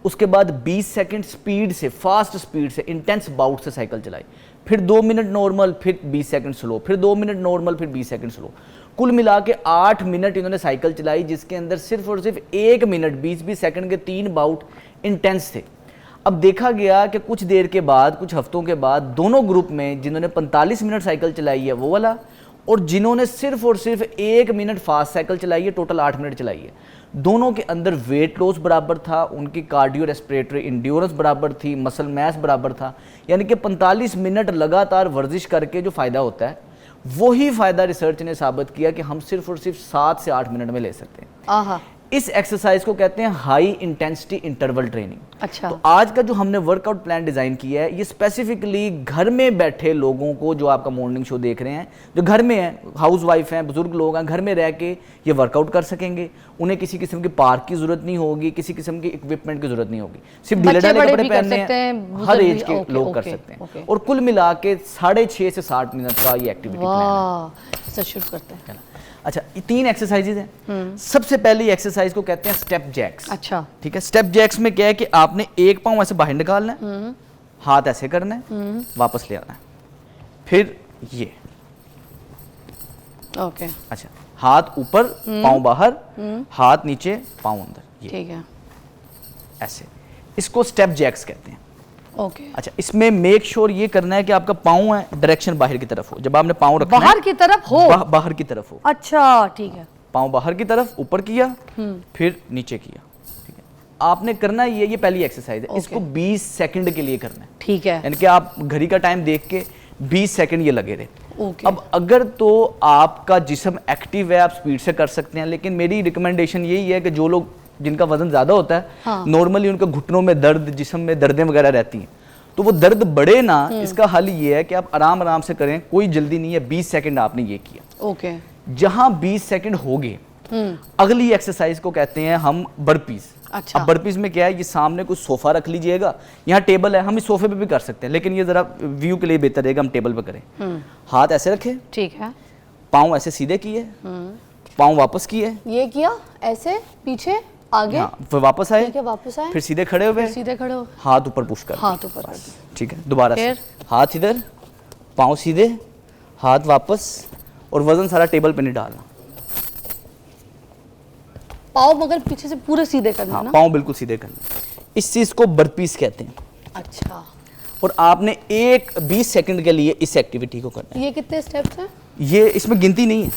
उसके बाद 20 सेकंड स्पीड से, फास्ट स्पीड से, इंटेंस बाउट से साइकिल चलाई, फिर 2 मिनट नॉर्मल, फिर 20 सेकंड स्लो, फिर 2 मिनट नॉर्मल, फिर 20 सेकंड स्लो। कुल मिला के 8 मिनट इन्होंने साइकिल चलाई, जिसके अंदर सिर्फ और सिर्फ 1 मिनट 20-20 सेकंड के 3 बाउट इंटेंस थे। अब देखा गया कि कुछ देर के बाद, कुछ हफ्तों के बाद, दोनों ग्रुप में जिन्होंने 45 मिनट साइकिल चलाई है वो वाला, और जिन्होंने सिर्फ और सिर्फ 1 मिनट फास्ट साइकिल चलाई है, टोटल 8 मिनट चलाई है, दोनों के अंदर वेट लॉस बराबर था, उनकी कार्डियो रेस्पिरेटरी इंड्योरेंस बराबर थी, मसल मैस बराबर था। यानी कि 45 मिनट लगातार वर्जिश करके जो फ़ायदा होता है, वही फ़ायदा रिसर्च ने साबित किया कि हम सिर्फ और सिर्फ 7 से 8 मिनट में ले सकते हैं। आहा। इस एक्सरसाइज को कहते हैं हाई इंटेंसिटी इंटरवल ट्रेनिंग। अच्छा। तो आज का जो हमने वर्कआउट प्लान डिजाइन किया है, ये स्पेसिफिकली घर में बैठे लोगों को, जो आपका मॉर्निंग शो देख रहे हैं, जो घर में हैं, हाउस वाइफ हैं, बुजुर्ग लोग हैं, घर में रह के ये वर्कआउट कर सकेंगे। उन्हें किसी किस्म के पार्क की जरूरत नहीं होगी, किसी किस्म की इक्विपमेंट की जरूरत नहीं होगी, सिर्फ ढीले ढाले बड़े कपड़े भी कर पहनने सकते हैं, हैं, हर बुजुर्ग एज भी। के ओके, लोग कर ओके, सकते हैं। ओके। और कुल मिला के 6.5 से 60 मिनट का ये एक्टिविटी प्लान है। वाह, सर शुरू करते हैं। अच्छा, ये 3 एक्सरसाइजेज हैं। सबसे पहली एक्सरसाइज को कहते हैं स्टेप जैक्स। अच्छा। ठीक है, स्टेप जैक्स में क्या है कि आपने एक पाँव ऐसे बाहर निकालना है, हाथ ऐसे करना है, वापस ले आना है, फिर ये। ओके। अच्छा, हाथ ऊपर, पाँव बाहर, हाथ नीचे, पाँव अंदर, ये ठीक है। ऐसे। इसको स्टेप जैक्स कहते हैं। ओके। अच्छा, इसमें मेक श्योर ये करना है कि आपका पाँव है डायरेक्शन बाहर की तरफ हो। जब आपने पाँव रखना बाहर है, की तरफ हो। बाहर की तरफ हो। अच्छा, ठीक है। पाँव बाहर की तरफ, ऊपर किया, फिर नीचे किया। ठीक है, आपने करना ये पहली एक्सरसाइज है। इसको 20 सेकंड के लिए करना है। ठीक है। यानी कि आप घड़ी का टाइम देख के 20 सेकंड ये लगे रहे। ओके। अब अगर तो आपका जिस्म एक्टिव है, आप स्पीड से कर सकते हैं, लेकिन मेरी रिकमेंडेशन यही है कि जो लोग, जिनका वजन ज्यादा होता है, हाँ। नॉर्मली उनके घुटनों में दर्द, जिस्म में दर्दें वगैरह रहती हैं, तो वो दर्द बढ़े ना, इसका हल ये है कि आप आराम आराम से करें, कोई जल्दी नहीं है। 20 सेकंड आपने ये किया। ओके। जहां 20 सेकंड हो गए, अगली एक्सरसाइज को कहते हैं हम बर्पीज। अच्छा। अब बर्पीज में क्या है, ये सामने कुछ सोफा रख लीजिएगा, यहाँ टेबल है, हम इस सोफे पे भी कर सकते हैं, लेकिन ये जरा व्यू के लिए बेहतर रहेगा हम टेबल पे करें। हाथ ऐसे रखे, ठीक है। पाँव ऐसे सीधे किए, पाँव वापस किए, ये किया, ऐसे पीछे आगे, हाँ, फिर वापस आए, ठीक है, वापस आए, फिर सीधे खड़े हुए, सीधे खड़े हो, हाथ ऊपर पुश कर, हाथ ऊपर कर दो। ठीक है, दोबारा से फिर? हाथ इधर, पाँव सीधे, हाथ वापस, और वजन सारा टेबल पे नहीं डालना। पाँव मगर पीछे से पूरे सीधे करना हाँ, ना। पाँव बिल्कुल सीधे करना। इस चीज को बर्पीज कहते हैं। अच्छा। और आपने 20 सेकंड के लिए इस एक्टिविटी को करना है। ये कितने स्टेप्स हैं? ये इसमें गिनती नहीं है,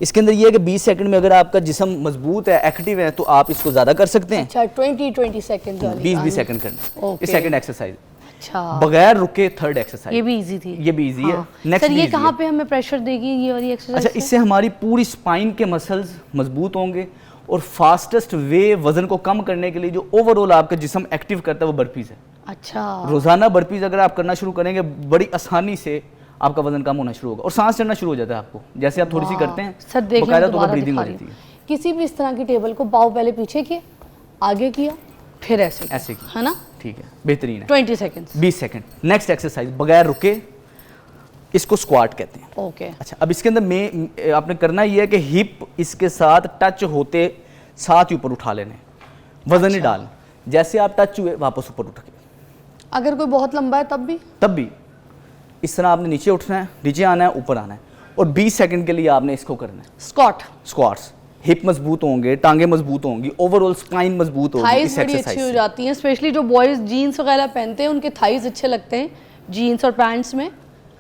इसके अंदर ये है कि 20 सेकंड में अगर आपका जिस्म मजबूत है, एक्टिव है, तो आप इसको ज़्यादा कर सकते हैं। अच्छा 20 सेकंड वाली 20 सेकंड करना है। ओके। इस सेकंड एक्सरसाइज अच्छा बगैर रुके थर्ड एक्सरसाइज। ये भी इजी थी। ये भी इजी है। नेक्स्ट सर ये कहाँ पे हमें प्रेशर देगी ये वाली एक्सरसाइज? अच्छा, इससे हमारी पूरी स्पाइन के मसल्स मजबूत होंगे और फास्टेस्ट वे वजन को कम करने के लिए जो ओवरऑल आपका जिस्म एक्टिव करता है वो बर्पीज है। अच्छा रोजाना बर्पीज अगर आप करना शुरू करेंगे बड़ी आसानी से आपका वजन कम होना शुरू होगा और सांस चढ़ना शुरू हो जाता है आपको, जैसे आप थोड़ी सी करते हैं सर देखिए बकायदा मैं तौर पर दोबारा ब्रीदिंग हो दिखा रही जाती है। हूँ। किसी भी इस तरह की टेबल को पाँव पहले पीछे किए, आगे किया, फिर ऐसे किया, ऐसे किया। है ना? ठीक है, बेहतरीन है। 20 सेकंड्स। 20 सेकंड। नेक्स्ट एक्सरसाइज बगैर रुके, इसको स्क्वाट कहते हैं। ओके अच्छा, अब इसके अंदर में आपने करना ये है कि हिप इसके साथ टच होते साथ ही ऊपर उठा लेने, वजन नहीं डालना। जैसे आप टच हुए वापस ऊपर उठ के, अगर कोई बहुत लंबा है तब भी इस तरह आपने नीचे उठना है, नीचे आना है, ऊपर आना है और 20 सेकंड के लिए आपने इसको करना है। स्क्वाट्स। हिप मजबूत होंगे, टांगे मजबूत होंगी, ओवरऑल स्पाइन मजबूत होगी थाइज इस बड़ी एक्सरसाइज अच्छी हो से। जाती हैं, स्पेशली जो बॉयज जीन्स वगैरह पहनते हैं उनके थाइज अच्छे लगते हैं जीन्स और पैंट्स में।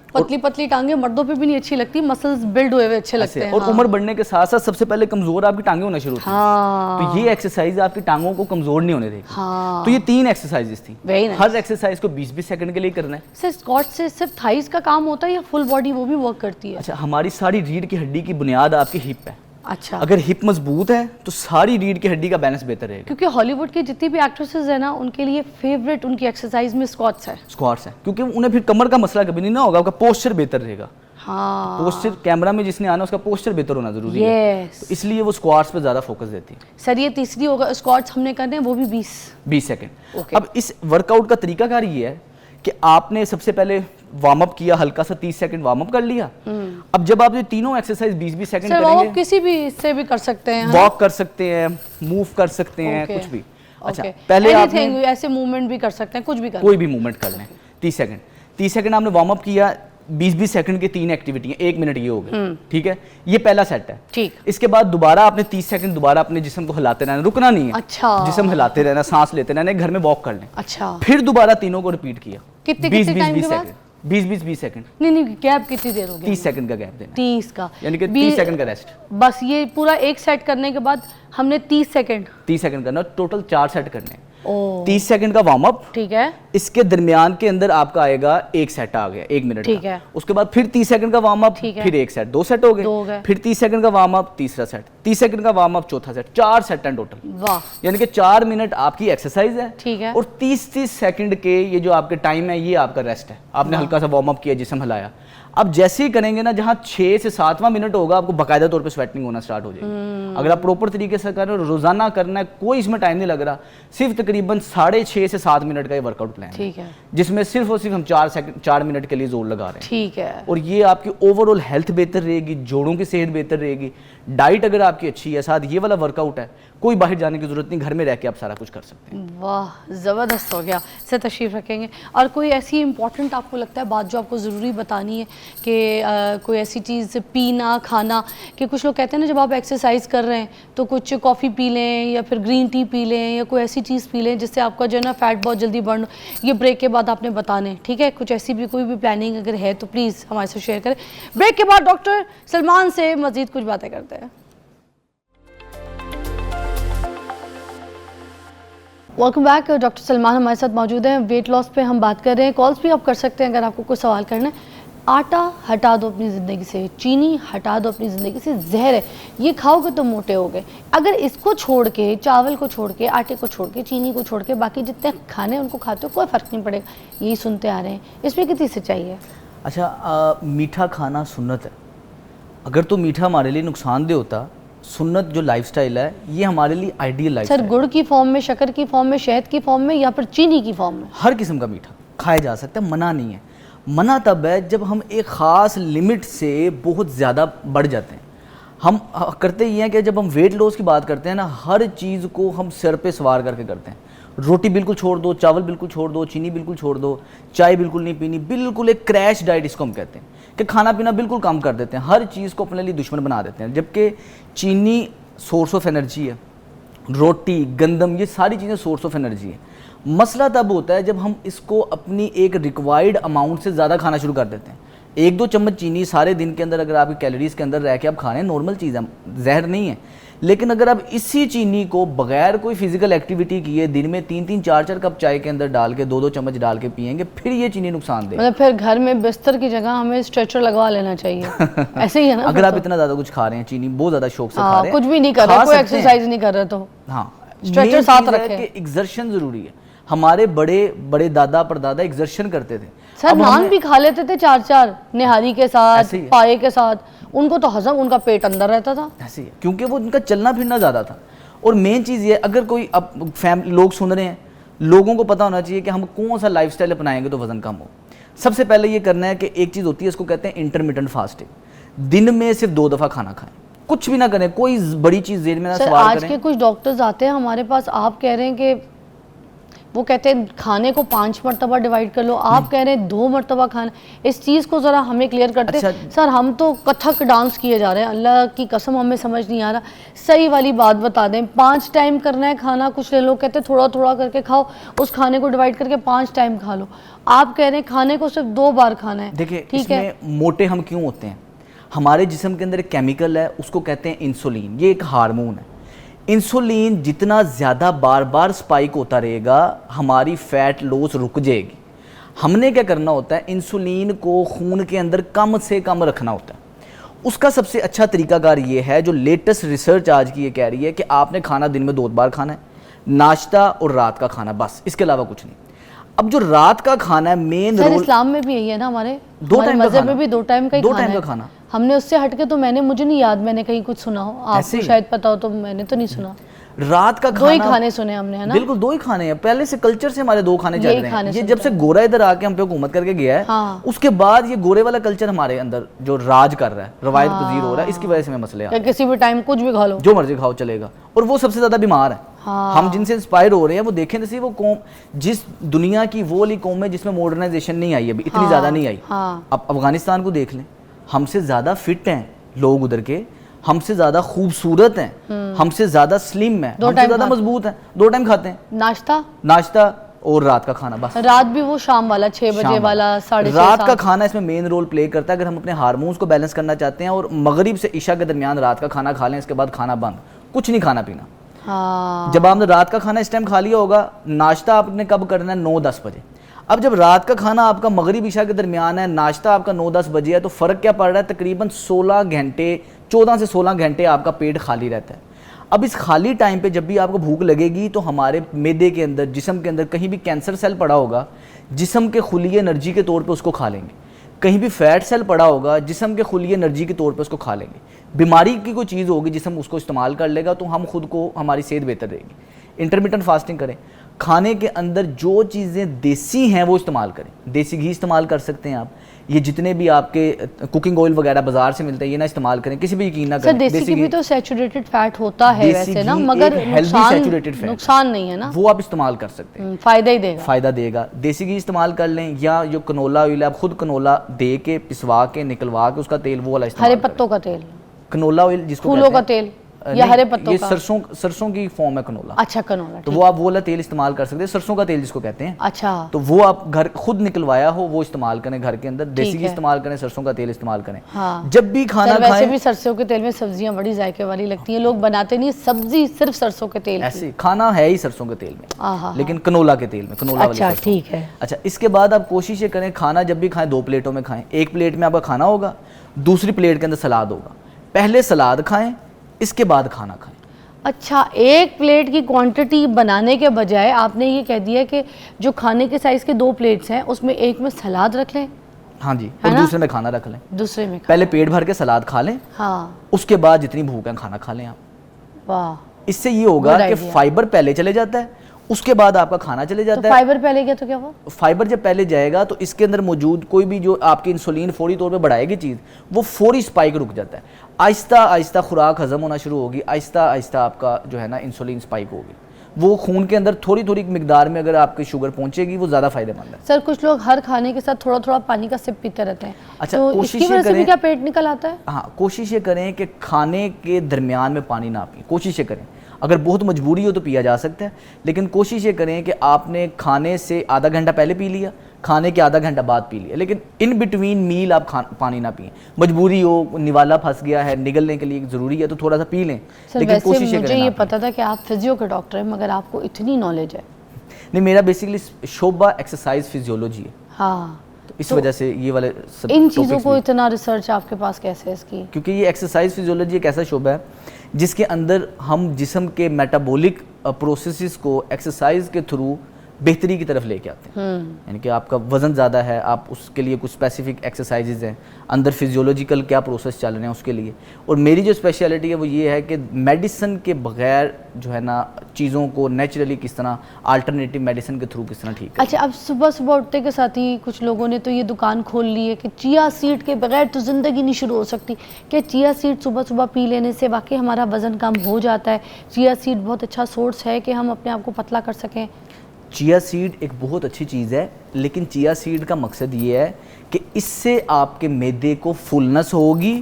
पतली पतली टांगे मर्दों पे भी नहीं अच्छी लगती, मसल्स बिल्ड हुए अच्छे लगते हैं। और उम्र बढ़ने के साथ साथ सबसे पहले कमजोर आपकी टांगे होना शुरू होती हैं। हाँ तो ये एक्सरसाइज आपकी टांगों को कमजोर नहीं होने देगी। हाँ तो ये 3 एक्सरसाइजेस थी। Very nice. हर एक्सरसाइज को 20-20 सेकंड के लिए करना है। सर स्क्वाट से सिर्फ थाइज का काम होता है या फुल बॉडी वो भी वर्क करती है? अच्छा, हमारी सारी रीढ़ की हड्डी की बुनियाद आपकी हिप है। अच्छा अगर हिप मजबूत है तो सारी रीढ़ की हड्डी का बैलेंस बेहतर रहेगा। क्योंकि हॉलीवुड की जितनी भी एक्ट्रेसेस है ना उनके लिए फेवरेट उनकी एक्सरसाइज में स्क्वाट्स है। स्क्वाट्स है क्योंकि उन्हें फिर कमर का मसला कभी नहीं ना होगा, आपका पोस्चर बेहतर रहेगा। हाँ पोस्चर, कैमरा में जिसने आना उसका पोस्चर बेहतर होना जरूरी है, यस तो इसलिए वो स्क्वाट्स पे ज्यादा फोकस देती है। सर ये तीसरी होगा, स्क्वाट्स हमने करने हैं वो भी 20 सेकंड। Okay. अब इस वर्कआउट का तरीकाकार ये है कि आपने सबसे पहले वार्म अप किया, हल्का सा 30 सेकंड वार्म अप कर लिया। अब जब आप ये तीनों एक्सरसाइज 20-20 सेकंड सर वो करेंगे, किसी भी इससे भी कर सकते हैं। वॉक कर सकते हैं, मूव कर सकते हैं, Okay. कुछ भी। अच्छा, Okay. पहले Anything, आपने ऐसे मूवमेंट भी कर सकते हैं, कुछ भी कर कोई भी मूवमेंट कर लें। 30 सेकंड आपने वार्म अप किया, 20-20 सेकंड की 3 एक्टिविटी है, 1 मिनट ये हो गए। ठीक है, ये पहला सेट है। ठीक। इसके बाद दोबारा आपने 30 सेकंड दोबारा अपने जिस्म को हिलाते रहना, रुकना नहीं है। अच्छा। जिस्म हिलाते रहना, सांस लेते रहना, घर में वॉक कर लें। अच्छा फिर दोबारा तीनों को रिपीट किया। कितने 20 टाइम के बाद? सेकंड, 20 सेकंड, नहीं गैप कितनी देर हो गई? 30 सेकंड का गैप देना, 30 का, यानी कि 30 सेकंड का रेस्ट। बस ये पूरा एक सेट करने के बाद हमने 30 सेकंड करना, टोटल 4 सेट करने। ओ 30 सेकंड का वार्म अप, ठीक है। इसके दरमियान के अंदर आपका आएगा एक सेट आ गया 1 मिनट ठीक का। है। उसके बाद फिर 30 सेकंड का वार्म अप, ठीक है। फिर एक सेट, 2 सेट हो दो हो गए। गए। फिर 30 सेकंड का वार्म अप, तीसरा सेट, 30 सेकंड का वार्म अप, चौथा सेट, 4 सेट हैं टोटल। वाह यानी कि 4 मिनट आपकी एक्सरसाइज है। ठीक है। और 30-30 सेकंड के ये जो आपके टाइम है ये आपका रेस्ट है। आपने हल्का सा वार्म अप किया, जिस्म हिलाया। अब जैसे ही करेंगे ना, जहां 6 से 7वां मिनट होगा आपको बाकायदा तौर पे स्वेटिंग होना स्टार्ट हो जाएगी। अगर आप प्रॉपर तरीके से कर रहे हो, रोजाना करना है, कोई इसमें टाइम नहीं लग रहा, सिर्फ तकरीबन 6.5 से 7 मिनट का ये वर्कआउट प्लान ठीक है, जिसमें सिर्फ और सिर्फ हम 4 मिनट के लिए जोर लगा रहे हैं। ठीक है। और ये आपकी ओवरऑल हेल्थ बेहतर रहेगी, जोड़ों की सेहत बेहतर रहेगी, डाइट अगर आपकी अच्छी है, साथ ये वाला वर्कआउट है, कोई बाहर जाने की जरूरत नहीं, घर में रह के आप सारा कुछ कर सकते हैं। वाह ज़बरदस्त हो गया। सर तशरीफ़ रखेंगे। और कोई ऐसी इंपॉर्टेंट आपको लगता है बात जो आपको ज़रूरी बतानी है कि कोई ऐसी चीज़ पीना खाना, कि कुछ लोग कहते हैं ना जब आप एक्सरसाइज कर रहे हैं तो कुछ कॉफ़ी पी लें या फिर ग्रीन टी पी लें या कोई ऐसी चीज़ पी लें जिससे आपका जो है ना फैट बहुत जल्दी बर्न, ये ब्रेक के बाद आपने बताने, ठीक है? कुछ ऐसी भी कोई भी प्लानिंग अगर है तो प्लीज़ हमारे साथ शेयर करें। ब्रेक के बाद डॉक्टर सलमान से मज़ीद कुछ बातें करते हैं। Welcome back. डॉक्टर सलमान हमारे साथ मौजूद हैं। वेट लॉस पे हम बात कर रहे हैं। कॉल्स भी आप कर सकते हैं अगर आपको कोई सवाल करना है। आटा हटा दो अपनी ज़िंदगी से, चीनी हटा दो अपनी ज़िंदगी से, जहर है, ये खाओगे तो मोटे हो गए। अगर इसको छोड़ के, चावल को छोड़ के, आटे को छोड़ के, चीनी को छोड़ के बाकी जितने खाने उनको खाते हो कोई फ़र्क नहीं पड़ेगा, यही सुनते आ रहे हैं। इसमें कितनी सच्चाई है? अच्छा, मीठा खाना सुन्नत है। अगर तो मीठा हमारे लिए नुकसानदेह होता, सुन्नत जो लाइफस्टाइल है ये हमारे लिए आइडियल लाइफस्टाइल सर गुड़ की फॉर्म में, शक्कर की फॉर्म में, शहद की फॉर्म में या फिर चीनी की फॉर्म में? हर किस्म का मीठा खाया जा सकता है, मना नहीं है। मना तब है जब हम एक ख़ास लिमिट से बहुत ज़्यादा बढ़ जाते हैं। हम करते ये हैं कि जब हम वेट लॉस की बात करते हैं ना, हर चीज़ को हम सिर पे सवार करके करते हैं। रोटी बिल्कुल छोड़ दो, चावल बिल्कुल छोड़ दो, चीनी बिल्कुल छोड़ दो, चाय बिल्कुल नहीं पीनी, बिल्कुल एक क्रैश डाइट इसको हम कहते हैं कि खाना पीना बिल्कुल कम कर देते हैं, हर चीज़ को अपने लिए दुश्मन बना देते हैं। जबकि चीनी सोर्स ऑफ एनर्जी है, रोटी, गंदम, ये सारी चीज़ें सोर्स ऑफ एनर्जी है। मसला तब होता है जब हम इसको अपनी एक रिक्वायर्ड अमाउंट से ज़्यादा खाना शुरू कर देते हैं। 1-2 चम्मच चीनी सारे दिन के अंदर अगर आपकी कैलोरीज के अंदर रह के आप खा रहे हैं, नॉर्मल चीज़ है, जहर नहीं है। लेकिन अगर आप इसी चीनी को बगैर कोई फिजिकल एक्टिविटी किए दिन में 3-3 4-4 कप चाय के अंदर डाल के 2-2 चम्मच डाल के पिएंगे, फिर ये चीनी नुकसान देगी। मतलब फिर घर में बिस्तर की जगह हमें स्ट्रेचर लगवा लेना चाहिए ऐसे ही है ना। अगर आप इतना ज़्यादा कुछ खा रहे हैं, चीनी बहुत ज़्यादा शौक से खा रहे हैं, कुछ भी नहीं कर रहे, कोई एक्सरसाइज नहीं कर रहे, तो हाँ स्ट्रेचर साथ रखें। एग्जर्शन जरूरी है। हमारे बड़े बड़े दादा परदादा एग्जर्शन करते थे। सर नान भी खा लेते थे 4-4 निहारी के साथ, पाए के साथ, उनको तो हजम, उनका पेट अंदर रहता था। ऐसे ही है, क्योंकि वो उनका चलना फिरना ज़्यादा था। और मेन चीज़ ये, अगर कोई अब लोग सुन रहे हैं, लोगों को पता होना चाहिए कि हम कौन सा लाइफस्टाइल अपनाएंगे तो वजन कम हो। सबसे पहले ये करना है कि एक चीज़ होती है, इसको कहते हैं इंटरमिटेंट फास्टिंग। दिन में सिर्फ 2 दफ़ा खाना खाएं, कुछ भी ना करें, कोई बड़ी चीज़ देर में ना सवाल आज करें। के कुछ डॉक्टर्स आते हैं हमारे पास, आप कह रहे हैं कि वो कहते हैं खाने को 5 मरतबा डिवाइड कर लो, आप कह रहे हैं 2 मरतबा खाना। इस चीज़ को ज़रा हमें क्लियर करते हैं। अच्छा। सर हम तो कथक डांस किए जा रहे हैं, अल्लाह की कसम हमें समझ नहीं आ रहा, सही वाली बात बता दें। 5 टाइम करना है खाना, कुछ लोग कहते हैं थोड़ा थोड़ा करके खाओ, उस खाने को डिवाइड करके 5 टाइम खा लो। आप कह रहे हैं खाने को सिर्फ 2 बार खाना है। देखिए, ठीक है, इसमें मोटे हम क्यों होते हैं? हमारे जिस्म के अंदर एक केमिकल है, उसको कहते हैं इंसुलिन। ये एक हार्मोन है। इंसुलिन जितना ज़्यादा बार बार स्पाइक होता रहेगा, हमारी फैट लॉस रुक जाएगी। हमने क्या करना होता है, इंसुलिन को खून के अंदर कम से कम रखना होता है। उसका सबसे अच्छा तरीकाकार ये है, जो लेटेस्ट रिसर्च आज की ये कह रही है कि आपने खाना दिन में 2 बार खाना है, नाश्ता और रात का खाना, बस, इसके अलावा कुछ नहीं। अब जो रात का खाना है, मेन सर रोल, इस्लाम में भी यही है ना, हमारे 2 टाइम का मज़हब खाना, में भी 2 टाइम का ही 2 खाना टाइम है। का खाना। हमने उससे हटके तो मुझे नहीं याद मैंने कहीं कुछ सुना हो, ऐसे आपको ही? शायद पता हो, तो मैंने तो नहीं सुना। रात का 2 ही खाना, खाने सुने हमने, है ना? बिल्कुल 2 ही खाने हैं। पहले से कल्चर से हमारे 2 खाने चल यही रहे खाने हैं। ये सुनते जब से गोरा इधर आके हम पे हुकूमत करके गया है, हाँ। उसके बाद ये गोरे वाला कल्चर हमारे अंदर जो राज कर रहा है, रवायत पजीर हो रहा है, इसकी वजह से हमें मसले आ रहे या किसी भी टाइम कुछ भी खा लो, हैं। जो मर्जी खाओ चलेगा। और वो सबसे ज्यादा बीमार है। हाँ। हम जिनसे इंस्पायर हो रहे हैं, वो देखें जैसे वो कौम, जिस दुनिया की वो वाली कौम है जिसमें मॉडर्नाइजेशन नहीं आई अभी, इतनी ज्यादा नहीं आई। हाँ। अब अफगानिस्तान को देख लें, हमसे ज्यादा फिट हैं लोग उधर के, हमसे ज्यादा खूबसूरत हैं, हमसे ज्यादा स्लिम है, हमसे ज्यादा मजबूत है। 2 टाइम खाते हैं, नाश्ता और रात का खाना, बस। रात भी वो शाम वाला 6 बजे वाला, 6:30 रात का खाना इसमें मेन रोल प्ले करता है। अगर हम अपने हार्मोन्स को बैलेंस करना चाहते हैं, और मगरिब से इशा के दरमियान रात का खाना खा लें, इसके बाद खाना बंद, कुछ नहीं खाना पीना। हाँ। जब आपने रात का खाना इस टाइम खा लिया होगा, नाश्ता आपने कब करना है? 9-10 बजे। अब जब रात का खाना आपका मगरिब इशा के दरमियान है, नाश्ता आपका 9-10 बजे है, तो फ़र्क क्या पड़ रहा है? तकरीबन 16 घंटे, 14 से 16 घंटे आपका पेट खाली रहता है। अब इस खाली टाइम पे जब भी आपको भूख लगेगी, तो हमारे मैदे के अंदर, जिस्म के अंदर कहीं भी कैंसर सेल पड़ा होगा, जिस्म के खुली एनर्जी के तौर पे उसको खा लेंगे। कहीं भी फैट सेल पड़ा होगा, जिस्म के खुली एनर्जी के तौर पे उसको खा लेंगे। बीमारी की कोई चीज़ होगी, जिस्म उसको इस्तेमाल कर लेगा, तो हम खुद को, हमारी सेहत बेहतर रहेगी। इंटरमिटेंट फास्टिंग करें, खाने के अंदर जो चीज़ें देसी हैं वो इस्तेमाल करें। देसी घी इस्तेमाल कर सकते हैं आप। ये जितने भी आपके कुकिंग ऑयल वगैरह बाजार से मिलते हैं, ये ना इस्तेमाल करें, किसी भी यकीन ना करें। देसी घी भी तो सैचुरेटेड फैट होता है वैसे ना, मगर नुकसान नहीं है ना, वो आप इस्तेमाल कर सकते हैं, फायदा देगा। देसी घी इस्तेमाल कर लें, या जो कनोला ऑयल है, आप खुद कनोला दे के पिसवा के निकलवा के उसका तेल, वो वाला इस्तेमाल, हरे पत्तों का तेल, कनोला ऑयल जिसको फूलों का तेल, या हरे पत्तों का, सरसों की फॉर्म है कनोला। अच्छा, कनोला, तो वो आप वो वाला तेल इस्तेमाल कर सकते हैं, सरसों का तेल जिसको कहते हैं। अच्छा, तो वो आप घर खुद निकलवाया हो वो इस्तेमाल करें घर के अंदर। देसी घी इस्तेमाल करें, सरसों का तेल इस्तेमाल करें। हाँ। जब भी खाना खाएं, वैसे भी सरसों के तेल में सब्जियां बड़ी जायके वाली लगती हैं, लोग बनाते नहीं सब्जी सिर्फ सरसों के तेल, ऐसे खाना है ही सरसों के तेल में, लेकिन कनोला के तेल में, कनोला वाली सरसों। ठीक है। अच्छा, इसके बाद आप कोशिश ये करें, खाना जब भी खाएं 2 प्लेटों में खाएं। एक प्लेट में आपका खाना होगा, दूसरी प्लेट के अंदर सलाद होगा। पहले सलाद खाएं, इसके बाद खाना खाएं। अच्छा, एक प्लेट की क्वांटिटी बनाने के बजाय आपने ये कह दिया कि जो खाने के साइज के 2 प्लेट्स हैं, उसमें एक में सलाद रख लें। हाँ जी, और दूसरे में खाना रख लें। दूसरे में पहले पेट भर के सलाद खा लें, हाँ, उसके बाद जितनी भूख है खाना खा लें आप। वाह, इससे ये होगा कि फाइबर पहले चले जाता है, उसके बाद आपका खाना चले जाता है। फाइबर पहले गया तो क्या हुआ? फाइबर जब पहले जाएगा तो इसके अंदर मौजूद कोई भी जो आपकी इंसुलिन फौरी तौर पे बढ़ाएगी चीज़, वो फौरी स्पाइक रुक जाता है। आहिस्ता आहिस्ता खुराक हजम होना शुरू होगी, आहिस्ता आहिस्ता आपका जो है ना इंसुलिन स्पाइक होगी। वो खून के अंदर थोड़ी थोड़ी मिकदार में अगर आपकी शुगर पहुंचेगी, वो ज़्यादा फायदेमंद है। सर, कुछ लोग हर खाने के साथ थोड़ा थोड़ा पानी का सिप पीते रहते हैं। अच्छा, तो कोशिश इसकी वजह से भी क्या पेट निकल आता है? हाँ, कोशिश ये करें कि खाने के दरमियान में पानी ना पिए, कोशिश ये करें। अगर बहुत मजबूरी हो तो पिया जा सकता है, लेकिन कोशिश ये करें कि आपने खाने से आधा घंटा पहले पी लिया, खाने के आधा घंटा बाद पी लिया, लेकिन इन बिटवीन मील आप पानी ना पिएं। मजबूरी हो, निवाला फंस गया है, निगलने के लिए ज़रूरी है तो थोड़ा सा पी लें, लेकिन कोशिश मुझे ये पता था कि आप फिजियो के डॉक्टर हैं, मगर आपको इतनी नॉलेज है। नहीं, मेरा बेसिकली शोभा एक्सरसाइज फिजियोलॉजी है। हाँ, तो इस वजह से ये वाले सब इन चीज़ों को इतना रिसर्च आपके पास कैसे है इसकी? क्योंकि ये एक्सरसाइज फिजियोलॉजी एक ऐसा शोबा है जिसके अंदर हम जिस्म के मेटाबॉलिक प्रोसेसेस को एक्सरसाइज के थ्रू बेहतरी की तरफ लेके आते हैं। यानी कि आपका वज़न ज़्यादा है, आप उसके लिए कुछ स्पेसिफिक एक्सरसाइजेज हैं, अंदर फिजियोलॉजिकल क्या प्रोसेस चल रहे हैं उसके लिए। और मेरी जो स्पेशलिटी है वो ये है कि मेडिसिन के बगैर जो है ना चीज़ों को नेचुरली किस तरह अल्टरनेटिव मेडिसिन के थ्रू किस तरह ठीक है। अच्छा, अब सुबह सुबह उठते के साथ ही कुछ लोगों ने तो ये दुकान खोल ली है कि चिया सीड के बगैर तो ज़िंदगी नहीं शुरू हो सकती। क्या चिया सीड सुबह सुबह पी लेने से वाकई हमारा वज़न कम हो जाता है? चिया सीड बहुत अच्छा सोर्स है कि हम अपने आप को पतला कर सकें? चिया सीड एक बहुत अच्छी चीज़ है, लेकिन चिया सीड का मकसद ये है कि इससे आपके मैदे को फुलनेस होगी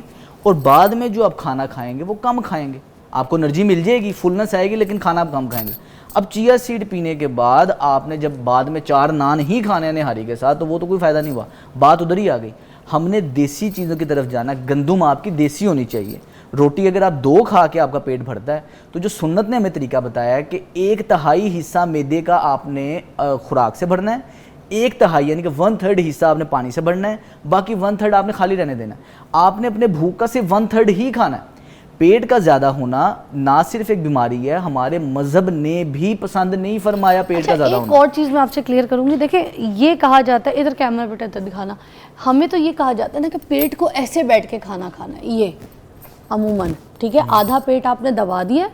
और बाद में जो आप खाना खाएंगे वो कम खाएंगे, आपको एनर्जी मिल जाएगी, फुलनेस आएगी, लेकिन खाना आप कम खाएंगे। अब चिया सीड पीने के बाद आपने जब बाद में 4 नान ही खाने निहारी के साथ, तो वो तो कोई फ़ायदा नहीं हुआ, बात उधर ही आ गई। हमने देसी चीज़ों की तरफ जाना, गंदुम आपकी देसी होनी चाहिए। रोटी अगर आप 2 खा के आपका पेट भरता है, तो जो सुन्नत ने हमें तरीका बताया है कि 1/3 हिस्सा मैदे का आपने खुराक से भरना है, 1/3 यानी कि 1/3 हिस्सा आपने पानी से भरना है, बाकी 1/3 आपने खाली रहने देना है। आपने अपने भूख का सिर्फ 1/3 ही खाना है। पेट का ज़्यादा होना ना सिर्फ एक बीमारी है, हमारे मजहब ने भी पसंद नहीं फरमाया पेट का ज़्यादा होना। एक और चीज़ मैं आपसे क्लियर करूँगी। देखिए, ये कहा जाता है, इधर कैमरा बेटा इधर दिखाना, हमें तो ये कहा जाता है ना कि पेट को ऐसे बैठ के खाना खाना है, ये अमूमन, ठीक है, आधा पेट आपने दबा दिया,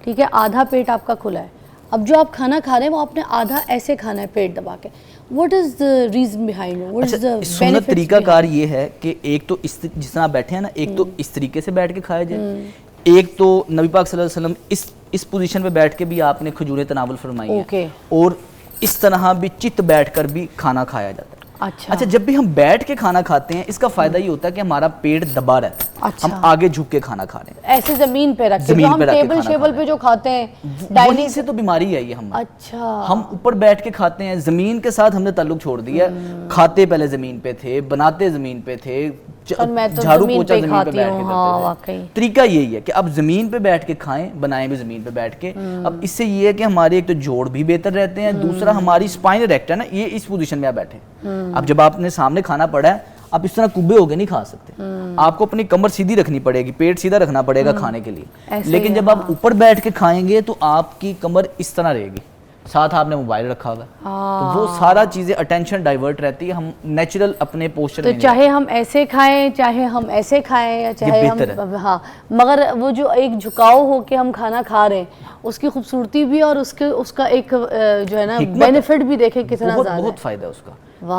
ठीक है, आधा पेट आपका खुला है। अब जो आप खाना खा रहे हैं वो आपने आधा ऐसे खाना है पेट दबा के। What is the reason behind it? What is the सुन्नत तरीकाकार ये है कि एक तो इस जिस तरह बैठे हैं ना, एक तो इस तरीके से बैठ के खाया जाए, एक तो नबी पाक सल्लल्लाहु अलैहि वसल्लम इस पोजीशन पे बैठ के भी आपने खजूरें तनावुल फरमाई है, और इस तरह भी चित बैठकर भी खाना खाया जाता है। अच्छा, जब भी हम बैठ के खाना खाते हैं, इसका फायदा ये होता है कि हमारा पेट दबा रहता है। अच्छा, हम आगे झुक के खाना खा रहे हैं, ऐसे जमीन पे रख के, जो हम टेबल शेबल पे जो खाते हैं, डाइनिंग से तो बीमारी आई है हम। अच्छा, हम ऊपर बैठ के खाते हैं, जमीन के साथ हमने ताल्लुक छोड़ दिया। खाते पहले जमीन पे थे, बनाते जमीन पे थे, झाड़ू पोछा जमीन पे बैठ के करते थे। तरीका यही है कि अब जमीन पे बैठ के खाएं, बनाएं भी जमीन पे बैठ के। अब इससे ये है कि हमारे एक तो जोड़ भी बेहतर रहते हैं, दूसरा हमारी स्पाइन रेक्ट है ना, ये इस पोजीशन में आप बैठे। अब जब आपने सामने खाना पड़ा है, आप इस तरह कुब्बे होके नहीं खा सकते, आपको अपनी कमर सीधी रखनी पड़ेगी, पेट सीधा रखना पड़ेगा खाने के लिए। लेकिन जब आप ऊपर बैठ के खाएंगे तो आपकी कमर इस तरह रहेगी, साथ आपने मोबाइल रखा हुआ, तो वो सारा चीज़ें अटेंशन डाइवर्ट रहती है, हम नेचुरल अपने पोस्चर तो चाहे हम ऐसे खाएं, चाहे हम ऐसे खाएं, या चाहे हम, हाँ, मगर वो जो एक झुकाव हो के हम खाना खा रहे हैं, उसकी खूबसूरती भी और उसका एक जो है ना बेनिफिट भी देखें कितना ज़्यादा, बहुत फायदा है उसका।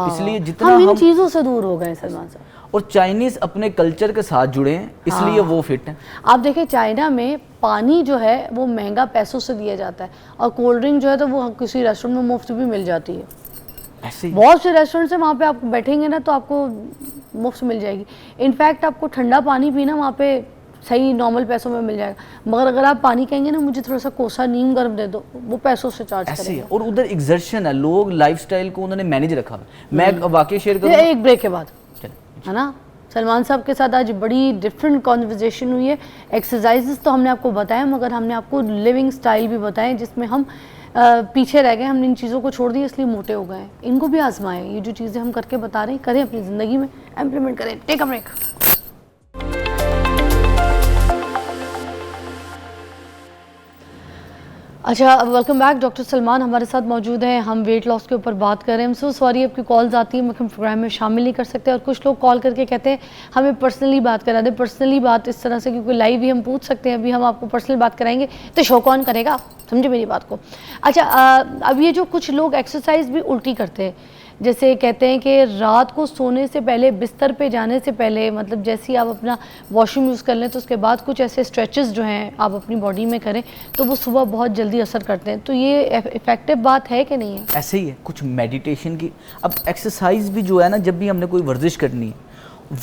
इसलिए जितना हम इन चीज़ों से दूर हो गए सलमान साहब, और चाइनीज़ अपने कल्चर के साथ जुड़े हैं, इसलिए वो फिट हैं। आप देखें, चाइना में पानी जो है वो महंगा पैसों से दिया जाता है, और कोल्ड ड्रिंक जो है तो वो किसी रेस्टोरेंट में मुफ्त भी मिल जाती है। ऐसे बहुत से रेस्टोरेंट्स हैं, वहाँ पे आप बैठेंगे ना तो आपको मुफ्त मिल जाएगी। इनफैक्ट आपको ठंडा पानी पीना वहाँ पे सही नॉर्मल पैसों में मिल जाएगा, मगर अगर आप पानी कहेंगे ना मुझे थोड़ा सा कोसा नीम गर्म दे दो, वो पैसों से चार्ज करेगा। और उधर एग्जर्शन है, लोग लाइफस्टाइल को उन्होंने मैनेज रखा। मैं वाकई शेयर करूँ एक ब्रेक के बाद, है ना, सलमान साहब के साथ आज बड़ी डिफरेंट कॉन्वर्जेशन हुई है। एक्सरसाइजेस तो हमने आपको बताया, मगर हमने आपको लिविंग स्टाइल भी बताएं जिसमें हम पीछे रह गए, हमने इन चीज़ों को छोड़ दिया इसलिए मोटे हो गए हैं। इनको भी आजमाएं, ये जो चीज़ें हम करके बता रहे हैं करें, अपनी ज़िंदगी में इम्प्लीमेंट करें। Take a break. अच्छा, वेलकम बैक। डॉक्टर सलमान हमारे साथ मौजूद हैं, हम वेट लॉस के ऊपर बात कर रहे हैं। सो सॉरी आपकी कॉल्स आती हैं, हम प्रोग्राम में शामिल नहीं कर सकते, और कुछ लोग कॉल करके कहते हैं हमें पर्सनली बात करा दें। पर्सनली बात इस तरह से, क्योंकि लाइव ही हम पूछ सकते हैं, अभी हम आपको पर्सनल बात कराएंगे तो शो कौन करेगा, समझे मेरी बात को। अच्छा, अब ये जो कुछ लोग एक्सरसाइज भी उल्टी करते हैं, जैसे कहते हैं कि रात को सोने से पहले, बिस्तर पे जाने से पहले, मतलब जैसे ही आप अपना वॉशरूम यूज़ कर लें तो उसके बाद कुछ ऐसे स्ट्रेचेस जो हैं आप अपनी बॉडी में करें तो वो सुबह बहुत जल्दी असर करते हैं। तो ये इफ़ेक्टिव बात है कि नहीं है? ऐसे ही है कुछ मेडिटेशन की। अब एक्सरसाइज भी जो है ना, जब भी हमने कोई वर्जिश करनी है,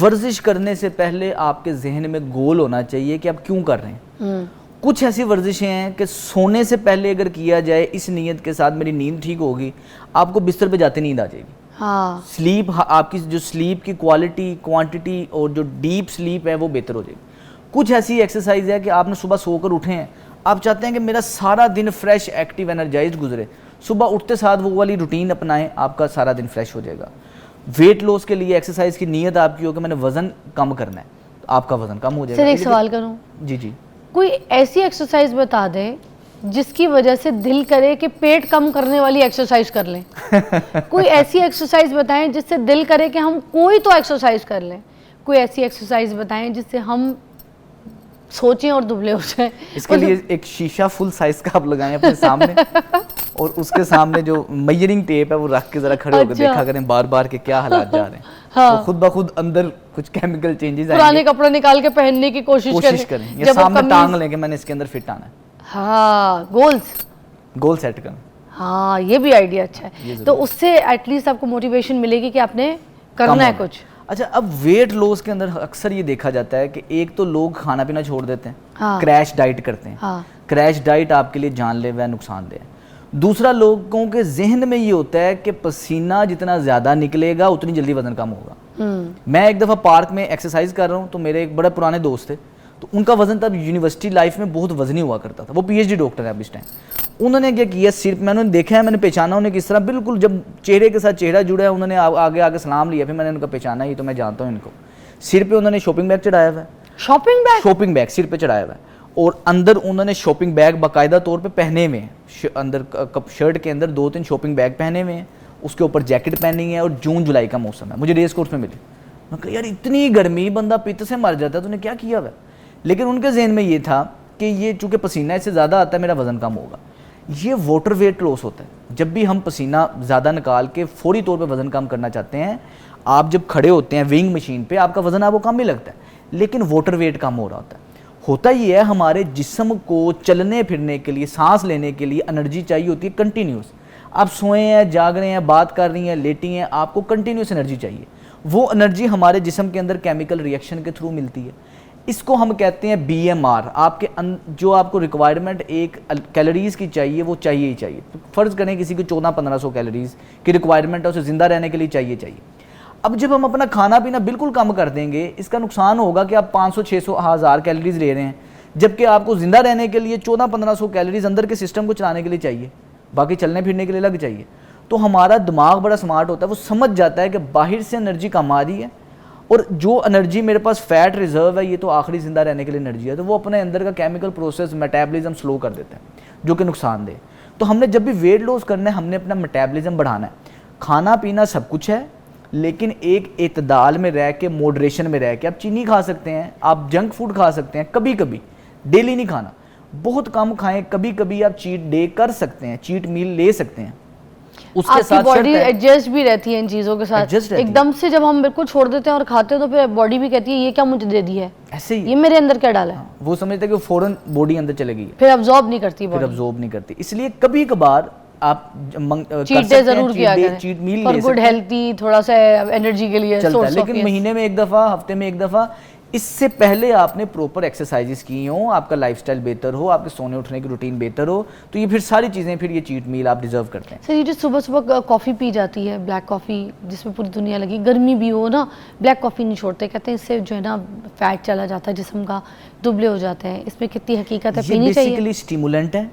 वर्जिश करने से पहले आपके जहन में गोल होना चाहिए कि आप क्यों कर रहे हैं। कुछ ऐसी वर्जिशें हैं कि सोने से पहले अगर किया जाए इस नीयत के साथ मेरी नींद ठीक होगी, आपको बिस्तर पे जाते नींद आ जाएगी। हाँ, स्लीप, आपकी जो स्लीप की क्वालिटी, क्वांटिटी और जो डीप स्लीप है वो बेहतर हो जाएगी। कुछ ऐसी एक्सरसाइज है कि आपने सुबह सोकर उठे हैं, आप चाहते हैं कि मेरा सारा दिन फ्रेश, एक्टिव, एनर्जाइज गुजरे, सुबह उठते साथ वो वाली रूटीन अपनाएं, आपका सारा दिन फ्रेश हो जाएगा। वेट लॉस के लिए एक्सरसाइज की नीयत आपकी हो कि मैंने वजन कम करना है, तो आपका वजन कम हो जाएगा। सर एक सवाल करूं? जी जी। कोई ऐसी एक्सरसाइज बता दें जिसकी वजह से दिल करे कि पेट कम करने वाली एक्सरसाइज कर लें। कोई ऐसी एक्सरसाइज बताएं जिससे दिल करे कि हम कोई तो एक्सरसाइज कर लें। कोई ऐसी एक्सरसाइज बताएं जिससे हम सोचें और दुबले हो जाएं। इसके लिए एक शीशा फुल साइज का आप लगाएं अपने सामने और उसके सामने जो मेजरिंग टेप है वो रख के जरा खड़े होकर अच्छा। देखा करें बार बार के क्या हालात जा रहे हैं। हाँ। तो खुद ब खुद अंदर कुछ केमिकल चेंजेस आएंगे। पुराने कपड़े निकाल के पहनने की कोशिश करें या सामने टांग लें कि मैंने इसके अंदर फिट आना है। हाँ, गोल सेट करना। हाँ, ये भी आइडिया अच्छा है। तो उससे एटलीस्ट आपको मोटिवेशन मिलेगी कि आपने करना है कुछ। अच्छा, अब वेट लॉस के अंदर अक्सर ये देखा जाता है कि एक तो लोग खाना पीना छोड़ देते हैं, हाँ। क्रैश डाइट करते हैं। हाँ। क्रैश डाइट आपके लिए जानलेवा है, नुकसानदेह है। दूसरा, लोगों के जहन में ये होता है कि पसीना जितना ज़्यादा निकलेगा उतनी जल्दी वजन कम होगा। मैं एक दफ़ा पार्क में एक्सरसाइज कर रहा हूँ तो मेरे एक बड़े पुराने दोस्त थे, तो उनका वजन तब यूनिवर्सिटी लाइफ में बहुत वजनी हुआ करता था। वो पीएचडी डॉक्टर है अब इस टाइम। उन्होंने क्या किया, सिर्फ मैंने देखा है, मैंने पहचाना उन्हें किस तरह, बिल्कुल जब चेहरे के साथ चेहरा जुड़ा है, उन्होंने आगे आगे सलाम लिया, फिर मैंने उनका पहचाना, ही तो मैं जानता हूँ इनको। सिर पे उन्होंने शॉपिंग बैग चढ़ाया हुआ है। शॉपिंग बैग सिर पे चढ़ाया हुआ है और अंदर उन्होंने शॉपिंग बैग बाकायदा तौर पे पहने हुए हैं। अंदर शर्ट के अंदर 2-3 शॉपिंग बैग पहने हुए हैं, उसके ऊपर जैकेट पहनी है और जून जुलाई का मौसम है। मुझे रेस कोर्स में मिली। मैं कहा यार इतनी गर्मी, बंदा पित्त से मर जाता है, तूने क्या किया हुआ है? लेकिन उनके जहन में ये था कि ये चूँकि पसीना इससे ज़्यादा आता है, मेरा वज़न कम होगा। ये वाटर वेट लॉस होता है। जब भी हम पसीना ज़्यादा निकाल के फौरी तौर पे वज़न कम करना चाहते हैं, आप जब खड़े होते हैं वेइंग मशीन पे, आपका वज़न आपको कम ही लगता है, लेकिन वाटर वेट कम हो रहा होता है। होता ये है, हमारे जिस्म को चलने फिरने के लिए, सांस लेने के लिए एनर्जी चाहिए होती है कंटिन्यूस। आप सोए हैं, जाग रहे हैं, बात कर रही हैं, लेटी हैं, आपको कंटिन्यूस एनर्जी चाहिए। वो एनर्जी हमारे जिस्म के अंदर केमिकल रिएक्शन के थ्रू मिलती है। इसको हम कहते हैं BMR। आपके जो आपको रिक्वायरमेंट एक कैलोरीज़ की चाहिए, वो चाहिए ही चाहिए। फ़र्ज़ करें किसी को 1400-1500 कैलोरीज़ की रिक्वायरमेंट है, उसे ज़िंदा रहने के लिए चाहिए। अब जब हम अपना खाना पीना बिल्कुल कम कर देंगे, इसका नुकसान होगा कि आप 500, 600, 1000 कैलोरीज़ ले रहे हैं, जबकि आपको ज़िंदा रहने के लिए 1400-1500 कैलोरीज़ अंदर के सिस्टम को चलाने के लिए चाहिए, बाकी चलने फिरने के लिए अलग चाहिए। तो हमारा दिमाग बड़ा स्मार्ट होता है, वो समझ जाता है कि बाहर से एनर्जी कम आ रही है और जो एनर्जी मेरे पास फैट रिजर्व है, ये तो आखिरी ज़िंदा रहने के लिए एनर्जी है, तो वो अपने अंदर का केमिकल प्रोसेस, मेटाबॉलिज्म स्लो कर देता है, जो कि नुकसानदेह। तो हमने जब भी वेट लॉस करना है, हमने अपना मेटाबॉलिज्म बढ़ाना है। खाना पीना सब कुछ है, लेकिन एक एतदाल में रह के, मॉडरेशन में रह के। आप चीनी खा सकते हैं, आप जंक फूड खा सकते हैं, कभी कभी, डेली नहीं खाना, बहुत कम खाएं। कभी कभी आप चीट डे कर सकते हैं, चीट मील ले सकते हैं। उसके साथ बॉडी एडजस्ट भी रहती है इन चीज़ों के साथ। एकदम से जब हम बिल्कुल छोड़ देते हैं और खाते हैं तो फिर बॉडी भी कहती है ये क्या मुझे दे दिया है, ऐसे ही ये मेरे अंदर क्या डाला है। वो समझते हैं कि फौरन बॉडी अंदर चले गई, फिर अब्जॉर्ब नहीं करती। इसलिए कभी कभार आप चीट डे जरूर किया करें, cheat meal for good healthy, थोड़ा सा एनर्जी के लिए चलता है। लेकिन महीने में एक दफ़ा, हफ्ते में एक दफ़ा, इससे पहले आपने प्रॉपर एक्सरसाइजेस की हो, आपका लाइफस्टाइल बेहतर हो, आपके सोने उठने की रूटीन बेहतर हो, तो ये फिर सारी चीज़ें, फिर ये चीट मील आप डिजर्व करते हैं। सर, ये जो सुबह सुबह कॉफ़ी पी जाती है, ब्लैक कॉफ़ी, जिसमें पूरी दुनिया लगी, गर्मी भी हो ना, ब्लैक कॉफ़ी नहीं छोड़ते, कहते हैं इससे जो है ना फैट चला जाता है जिस्म का, दुबले हो जाते हैं। इसमें कितनी हकीकत है? पीनी चाहिए? बेसिकली स्टिमुलेंट है।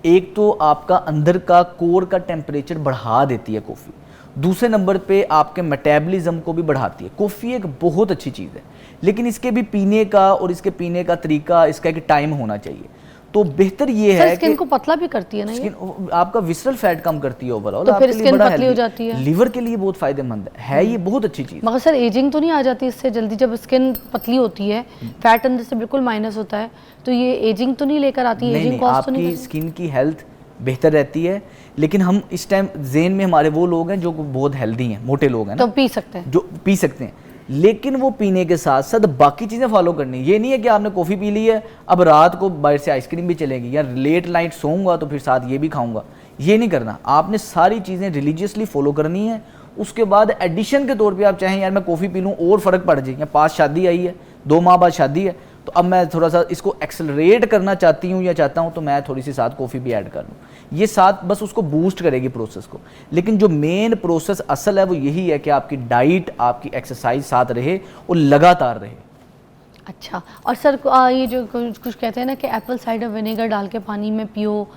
एक तो आपका अंदर का कोर का टेम्परेचर बढ़ा देती है कॉफ़ी, दूसरे नंबर पे आपके मेटाबॉलिज्म को भी बढ़ाती है। कॉफ़ी एक बहुत अच्छी चीज़ है, लेकिन इसके भी पीने का और इसके पीने का तरीका, इसका एक टाइम होना चाहिए। तो बेहतर ये है कि स्किन को पतला भी करती है ना, स्किन आपका विसरल फैट कम करती है ओवरऑल, तो फिर स्किन पतली हो जाती है, लीवर के लिए बहुत फायदेमंद है ये बहुत अच्छी चीज़। मगर सर एजिंग तो नहीं आ जाती इससे जल्दी? जब स्किन पतली होती है, फैट अंदर से बिल्कुल माइनस होता है, तो ये एजिंग तो नहीं लेकर आती? एजिंग कॉज तो नहीं? आपकी स्किन की हेल्थ बेहतर रहती है, लेकिन हम इस टाइम ज़हन में हमारे वो लोग हैं जो बहुत हेल्दी हैं, मोटे लोग हैं ना, तो पी सकते हैं, जो पी सकते हैं, लेकिन वो पीने के साथ साथ बाकी चीज़ें फॉलो करनी। ये नहीं है कि आपने कॉफ़ी पी ली है, अब रात को बाहर से आइसक्रीम भी चलेगी, या लेट नाइट सोऊंगा तो फिर साथ ये भी खाऊंगा, ये नहीं करना। आपने सारी चीज़ें रिलीजियसली फॉलो करनी है। उसके बाद एडिशन के तौर पे आप चाहें यार मैं कॉफ़ी पी लूँ और फ़र्क पड़ जाए, या पास शादी आई है, 2 माह बाद शादी है, तो अब मैं थोड़ा सा इसको एक्सेलरेट करना चाहती हूँ या चाहता हूँ, तो मैं थोड़ी सी साथ कॉफ़ी भी ऐड कर लूँ। ये साथ बस उसको बूस्ट करेगी प्रोसेस को, लेकिन जो मेन प्रोसेस असल है वो यही है कि आपकी डाइट, आपकी एक्सरसाइज साथ रहे और लगातार रहे। अच्छा, और सर ये जो कुछ कहते हैं ना कि एप्पल साइडर विनेगर डाल के पानी में पियो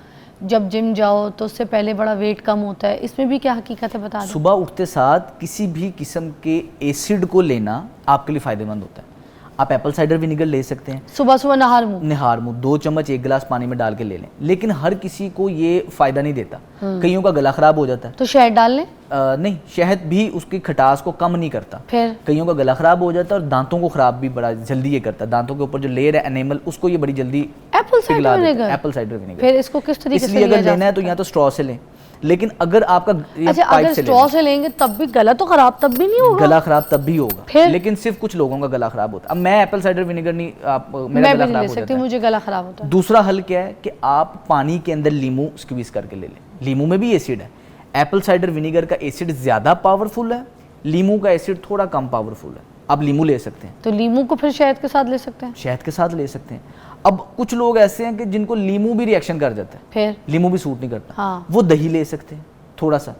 जब जिम जाओ तो उससे पहले बड़ा वेट कम होता है, इसमें भी क्या हकीकत है बता दें? सुबह उठते साथ किसी भी किस्म के एसिड को लेना आपके लिए फ़ायदेमंद होता है। आप एप्पल साइडर विनेगर ले सकते हैं सुबह सुबह नहार मुंह 2 चम्मच 1 गिलास पानी में डाल के ले लें, लेकिन हर किसी को ये फ़ायदा नहीं देता। कईयों का गला ख़राब हो जाता है तो शहद डाल लें? नहीं, शहद भी उसकी खटास को कम नहीं करता। फिर कईयों का गला ख़राब हो जाता है और दांतों को ख़राब भी बड़ा जल्दी ये करता है। दांतों के ऊपर जो लेयर है एनेमल, उसको ये बड़ी जल्दी Apple cider vinegar. Apple cider vinegar. फिर इसको किस तरीके से इसलिए लिया अगर जा लेना है तो या तो स्ट्रॉ से लें, लेकिन अगर आपका अच्छा अगर स्ट्रॉ से लेंगे तब भी गला तो खराब तब भी नहीं होगा? गला खराब तब भी होगा, फिर? लेकिन सिर्फ कुछ लोगों का गला खराब होता है। अब मैं एप्पल साइडर विनेगर नहीं, मेरा मैं गला भी नहीं खराब ले हो सकती, जाता है। मुझे गला खराब होता है। दूसरा हल क्या है कि आप पानी के अंदर लीमू स्क्वीज करके ले लें। लीमू में भी एसिड है। एप्पल साइडर विनेगर का एसिड ज़्यादा पावरफुल है, लीमू का एसिड थोड़ा कम पावरफुल है। आप लीमू ले सकते हैं। तो लीमू को फिर शहद के साथ ले सकते हैं? शहद के साथ ले सकते हैं। अब कुछ लोग ऐसे हैं कि जिनको लीमू भी रिएक्शन कर जाता है, फिर लीमू भी सूट नहीं करता, हाँ। वो दही ले सकते हैं थोड़ा सा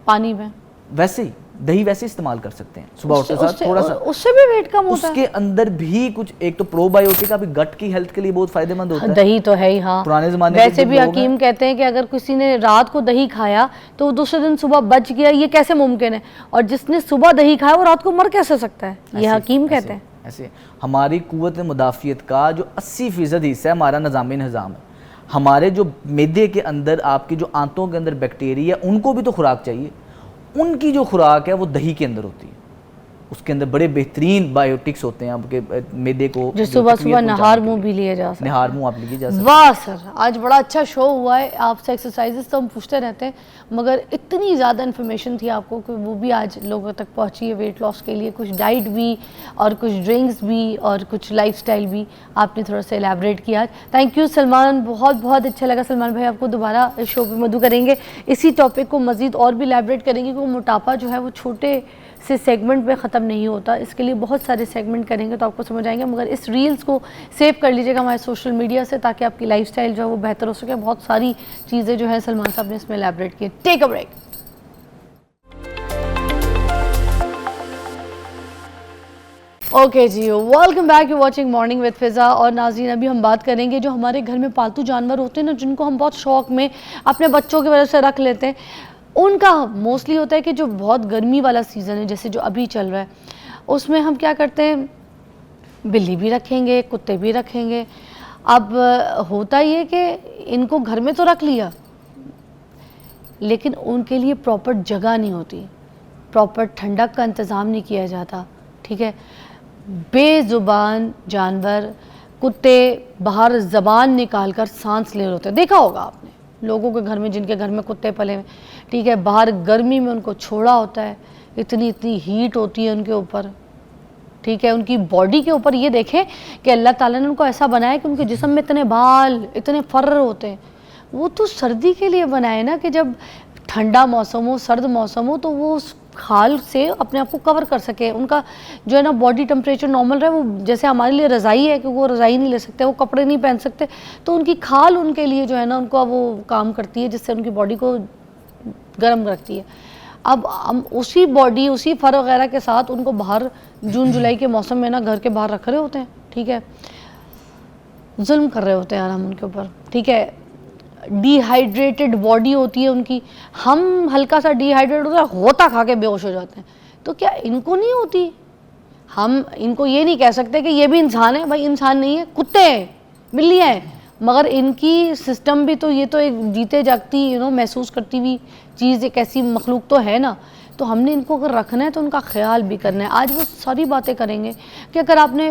पानी में, वैसे ही दही वैसे इस्तेमाल कर सकते हैं सुबह उठते साथ थोड़ा सा। उससे भी वेट कम होता है? उसके अंदर भी कुछ, एक तो प्रोबायोटिक अभी गट की हेल्थ के लिए बहुत फायदेमंद होता है। दही तो है ही, हाँ। पुराने जमाने के वैसे जो भी लोग हकीम हैं- कहते हैं कि अगर किसी ने रात को दही खाया तो वो दूसरे दिन सुबह बच गया, ये कैसे मुमकिन है? और जिसने सुबह दही खाया वो रात को मर कैसे सकता है? ये हकीम कहते हैं। ऐसे हमारी कुव्वत मुदाफियत का जो 80% हिस्सा है हमारा निज़ाम है। हमारे जो मैदे के अंदर, आपकी जो आंतों के अंदर बैक्टीरिया, उनको भी तो खुराक चाहिए। उनकी जो खुराक है वो दही के अंदर होती है। उसके अंदर बड़े बेहतरीन बायोटिक्स होते हैं आपके मैदे को, जो सुबह सुबह नहार मुंह भी लिए जा सकते हैं। नहार मुंह आप लिए जा सकते हैं। वाह सर, आज बड़ा अच्छा शो हुआ है। आपसे एक्सरसाइजेस तो हम पूछते रहते हैं, मगर इतनी ज़्यादा इन्फॉर्मेशन थी आपको कि वो भी आज लोगों तक पहुंची है वेट लॉस के लिए। कुछ डाइट भी और कुछ ड्रिंक्स भी और कुछ लाइफस्टाइल भी आपने थोड़ा सा एलैबोरेट किया आज। थैंक यू सलमान, बहुत बहुत अच्छा लगा। सलमान भाई आपको दोबारा इस शो पर मधु करेंगे, इसी टॉपिक को मज़ीद और भी एलैबोरेट करेंगे कि मोटापा जो है वो छोटे से सेगमेंट में ख़त्म नहीं होता। इसके लिए बहुत सारे सेगमेंट करेंगे तो आपको समझ आएंगे, मगर इस रील्स को सेव कर लीजिएगा हमारे सोशल मीडिया से ताकि आपकी लाइफस्टाइल जो है वो बेहतर हो सके। बहुत सारी चीज़ें जो है सलमान साहब ने इसमें एलैबोरेट की। Take a break. ओके जी, welcome back, you watching morning with Fiza. और नाज़रीन, अभी हम बात करेंगे जो हमारे घर में पालतू जानवर होते हैं ना, जिनको हम बहुत शौक़ में अपने बच्चों की वजह से रख लेते हैं। उनका मोस्टली होता है कि जो बहुत गर्मी वाला सीज़न है, जैसे जो अभी चल रहा है, उसमें हम क्या करते हैं, बिल्ली भी रखेंगे, कुत्ते भी रखेंगे। अब होता ये कि इनको घर में तो रख लिया, लेकिन उनके लिए प्रॉपर जगह नहीं होती, प्रॉपर ठंडक का इंतज़ाम नहीं किया जाता। ठीक है, बेज़ुबान जानवर, कुत्ते बाहर ज़बान निकाल कर सांस ले रहे होते हैं। देखा होगा आपने लोगों के घर में, जिनके घर में कुत्ते पले हुए, ठीक है, बाहर गर्मी में उनको छोड़ा होता है, इतनी इतनी हीट होती है उनके ऊपर। ठीक है, उनकी बॉडी के ऊपर ये देखें कि अल्लाह ताला ने उनको ऐसा बनाया कि उनके जिस्म में इतने बाल, इतने फर्र होते हैं। वो तो सर्दी के लिए बनाए ना कि जब ठंडा मौसम हो, सर्द मौसम हो, तो वो उस खाल से अपने आप को कवर कर सके। उनका जो है ना बॉडी टेम्परेचर नॉर्मल रहे। वो जैसे हमारे लिए रज़ाई है कि वो रज़ाई नहीं ले सकते, वो कपड़े नहीं पहन सकते, तो उनकी खाल उनके लिए जो है ना उनको वो काम करती है, जिससे उनकी बॉडी को गर्म रखती है। अब हम उसी बॉडी, उसी फर वगैरह के साथ उनको बाहर जून जुलाई के मौसम में ना घर के बाहर रख रहे होते हैं। ठीक है, जुल्म कर रहे होते हैं यार हम उनके ऊपर। ठीक है, डिहाइड्रेटेड बॉडी होती है उनकी, हम हल्का सा डिहाइड्रेट होता खा के बेहोश हो जाते हैं, तो क्या इनको नहीं होती? हम इनको ये नहीं कह सकते कि ये भी इंसान है। भाई इंसान नहीं है, कुत्ते हैं, बिल्लियाँ हैं, मगर इनकी सिस्टम भी तो, ये तो एक जीते जागती महसूस करती हुई चीज़, एक ऐसी मखलूक तो है ना। तो हमने इनको अगर रखना है तो उनका ख्याल भी करना है। आज वो सारी बातें करेंगे कि अगर आपने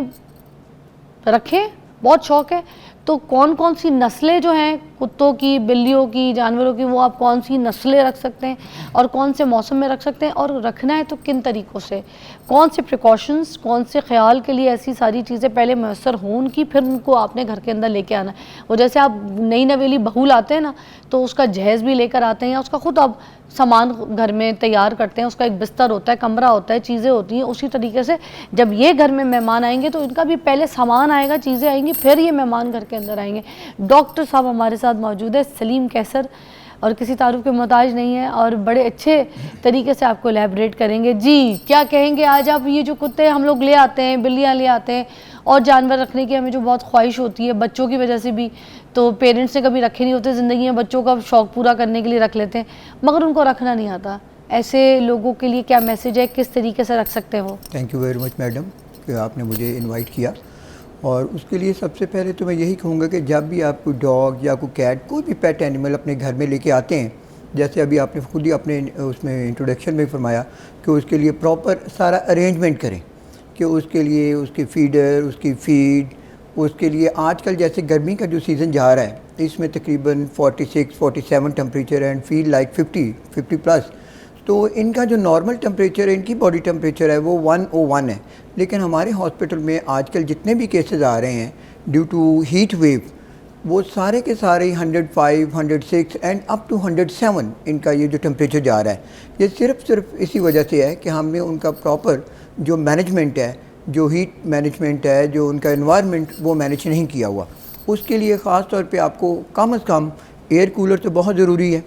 रखे, बहुत शौक़ है, तो कौन कौन सी नस्लें जो हैं कुत्तों की, बिल्लियों की, जानवरों की, वो आप कौन सी नस्लें रख सकते हैं और कौन से मौसम में रख सकते हैं, और रखना है तो किन तरीक़ों से, कौन से प्रिकॉशंस, कौन से ख्याल के लिए ऐसी सारी चीज़ें पहले मैसर हों उनकी, फिर उनको आपने घर के अंदर लेके आना है। वो जैसे आप नई नवेली बहू लाते हैं ना, तो उसका जहेज़ भी लेकर आते हैं, या उसका ख़ुद आप सामान घर में तैयार करते हैं, उसका एक बिस्तर होता है, कमरा होता है, चीज़ें होती हैं, उसी तरीके से जब ये घर में मेहमान आएंगे तो इनका भी पहले सामान आएगा, चीज़ें आएंगी, फिर ये मेहमान घर के अंदर आएंगे। डॉक्टर साहब हमारे साथ मौजूद है, सलीम कैसर, और किसी तारुफ के मोहताज नहीं है और बड़े अच्छे तरीके से आपको एलैबोरेट करेंगे। जी क्या कहेंगे आज आप? ये जो कुत्ते हम लोग ले आते हैं, बिल्लियाँ ले आते हैं और जानवर रखने की हमें जो बहुत ख्वाहिश होती है बच्चों की वजह से भी, तो पेरेंट्स ने कभी रखे नहीं होते ज़िंदगी में, बच्चों का शौक़ पूरा करने के लिए रख लेते हैं, मगर उनको रखना नहीं आता। ऐसे लोगों के लिए क्या मैसेज है, किस तरीके से रख सकते हैं वो? Thank you very much madam कि आपने मुझे इनवाइट किया। और उसके लिए सबसे पहले तो मैं यही कहूँगा कि जब भी आप कोई डॉग या कोई कैट, कोई भी पेट एनिमल अपने घर में लेके आते हैं, जैसे अभी आपने खुद ही अपने उसमें इंट्रोडक्शन में फरमाया कि उसके लिए प्रॉपर सारा अरेंजमेंट करें, कि उसके लिए उसकी फीडर, उसकी फीड, उसके लिए आजकल जैसे गर्मी का जो सीज़न जा रहा है इसमें तकरीबन 46-47 temperature and feel like 50 plus, तो इनका जो नॉर्मल टेम्परेचर है, इनकी बॉडी टेम्परेचर है वो 101 है। लेकिन हमारे हॉस्पिटल में आजकल जितने भी केसेस आ रहे हैं ड्यू टू हीट वेव, वो सारे के सारे 105, 106 एंड अप टू 107 इनका ये जो टेम्परेचर जा रहा है, ये सिर्फ इसी वजह से है कि हमने उनका प्रॉपर जो मैनेजमेंट है, जो हीट मैनेजमेंट है, जो उनका एनवायरनमेंट, वो मैनेज नहीं किया हुआ। उसके लिए ख़ास तौर पे आपको कम से कम एयर कूलर तो बहुत ज़रूरी है,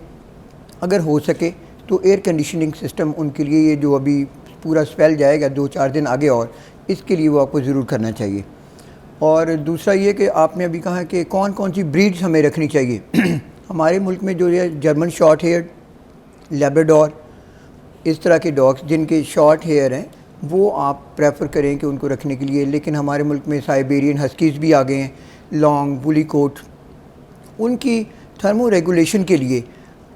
अगर हो सके तो एयर कंडीशनिंग सिस्टम उनके लिए, ये जो अभी पूरा स्पेल जाएगा 2-4 दिन आगे, और इसके लिए वो आपको ज़रूर करना चाहिए। और दूसरा ये कि आपने अभी कहा कि कौन कौन सी ब्रीड्स हमें रखनी चाहिए हमारे मुल्क में जो ये जर्मन शॉर्ट हेयर, लेब्राडोर, इस तरह के डॉग्स जिनके शॉर्ट हेयर हैं वो आप प्रेफर करें कि उनको रखने के लिए। लेकिन हमारे मुल्क में साइबेरियन हस्कीज़ भी आ गए हैं, लॉन्ग बुली कोट, उनकी थर्मो रेगुलेशन के लिए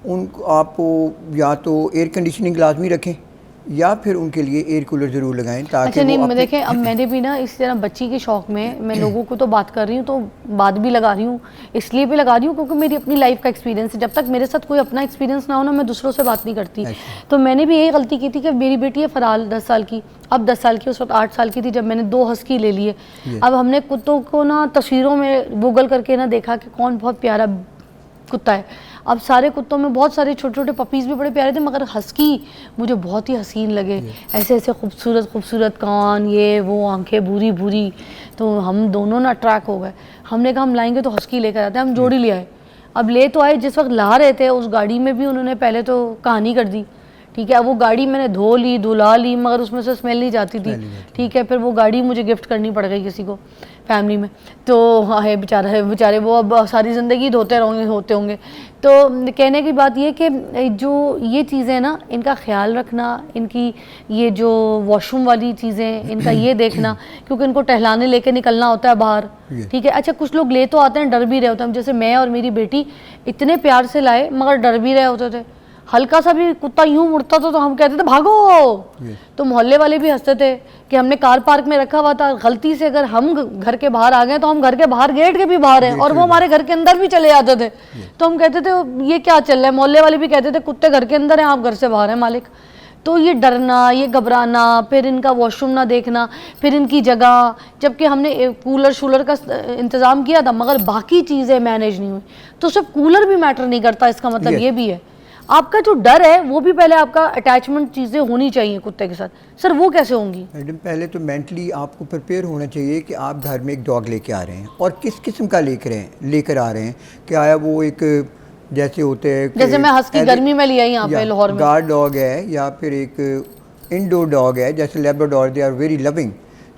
उनको आपको या तो एयर कंडीशनिंग लाजमी रखें या फिर उनके लिए एयर कूलर ज़रूर लगाएं, ताकि अच्छा नहीं, मैं देखें अब मैंने भी ना इस तरह बच्ची के शौक़ में मैं लोगों को तो बात कर रही हूँ, तो बात भी लगा रही हूँ, इसलिए भी लगा रही हूँ क्योंकि मेरी अपनी लाइफ का एक्सपीरियंस है। जब तक मेरे साथ कोई अपना एक्सपीरियंस ना हो ना, मैं दूसरों से बात नहीं करती। तो मैंने भी यही गलती की थी कि मेरी बेटी है फराल 10 साल की, अब 10 साल की, उस वक्त 8 साल की थी जब मैंने 2 हस्की ले लिए। अब हमने कुत्तों को ना तस्वीरों में गूगल करके ना देखा कि कौन बहुत प्यारा कुत्ता है। अब सारे कुत्तों में बहुत सारे छोटे छोटे पपीज़ भी बड़े प्यारे थे, मगर हस्की मुझे बहुत ही हसीन लगे, ऐसे ऐसे खूबसूरत खूबसूरत कान, ये वो, आंखें भूरी भूरी, तो हम दोनों ना अट्रैक्ट हो गए। हमने कहा हम लाएंगे तो हस्की लेकर आते हैं, हम जोड़ी ले आए। अब ले तो आए, जिस वक्त ला रहे थे उस गाड़ी में भी उन्होंने पहले तो कहानी कर दी, ठीक है। अब वो गाड़ी मैंने धो ली, धुला ली, मगर उसमें से स्मेल नहीं जाती थी, ठीक है। फिर वो गाड़ी मुझे गिफ्ट करनी पड़ गई किसी को फैमिली में, तो हाँ है बेचारे वो अब सारी ज़िंदगी धोते होंगे। तो कहने की बात ये कि जो ये चीज़ें ना, इनका ख्याल रखना, इनकी ये जो वॉशरूम वाली चीज़ें, इनका ये देखना, क्योंकि इनको टहलाने लेके निकलना होता है बाहर, ठीक है। अच्छा कुछ लोग ले तो आते हैं, डर भी रहे होते हैं, जैसे मैं और मेरी बेटी इतने प्यार से लाए मगर डर भी रहे होते थे। हल्का सा भी कुत्ता यूं मुड़ता था तो हम कहते थे भागो, तो मोहल्ले वाले भी हंसते थे कि हमने कार पार्क में रखा हुआ था, गलती से अगर हम घर के बाहर आ गए तो हम घर के बाहर गेट के भी बाहर हैं और वो हमारे घर के अंदर भी चले जाते थे, तो हम कहते थे ये क्या चल रहा है। मोहल्ले वाले भी कहते थे कुत्ते घर के अंदर हैं, आप घर से बाहर हैं मालिक। तो ये डरना, ये घबराना, फिर इनका वॉशरूम ना देखना, फिर इनकी जगह, जबकि हमने कूलर शूलर का इंतज़ाम किया था मगर बाकी चीज़ें मैनेज नहीं हुई। तो सिर्फ कूलर भी मैटर नहीं करता, इसका मतलब ये भी है आपका जो डर है वो भी पहले आपका अटैचमेंट चीज़ें होनी चाहिए कुत्ते के साथ। सर वो कैसे होंगी? मैडम पहले तो मेंटली आपको प्रिपेयर होना चाहिए कि आप घर में एक डॉग लेके आ रहे हैं और किस किस्म का लेकर आ रहे हैं। क्या है वो एक जैसे होते हैं, जैसे मैं हस्की गर्मी में लिया यहाँ पे लाहौर में, गार्ड डॉग है या फिर एक इंडोर डॉग है जैसे labrador, they are very loving.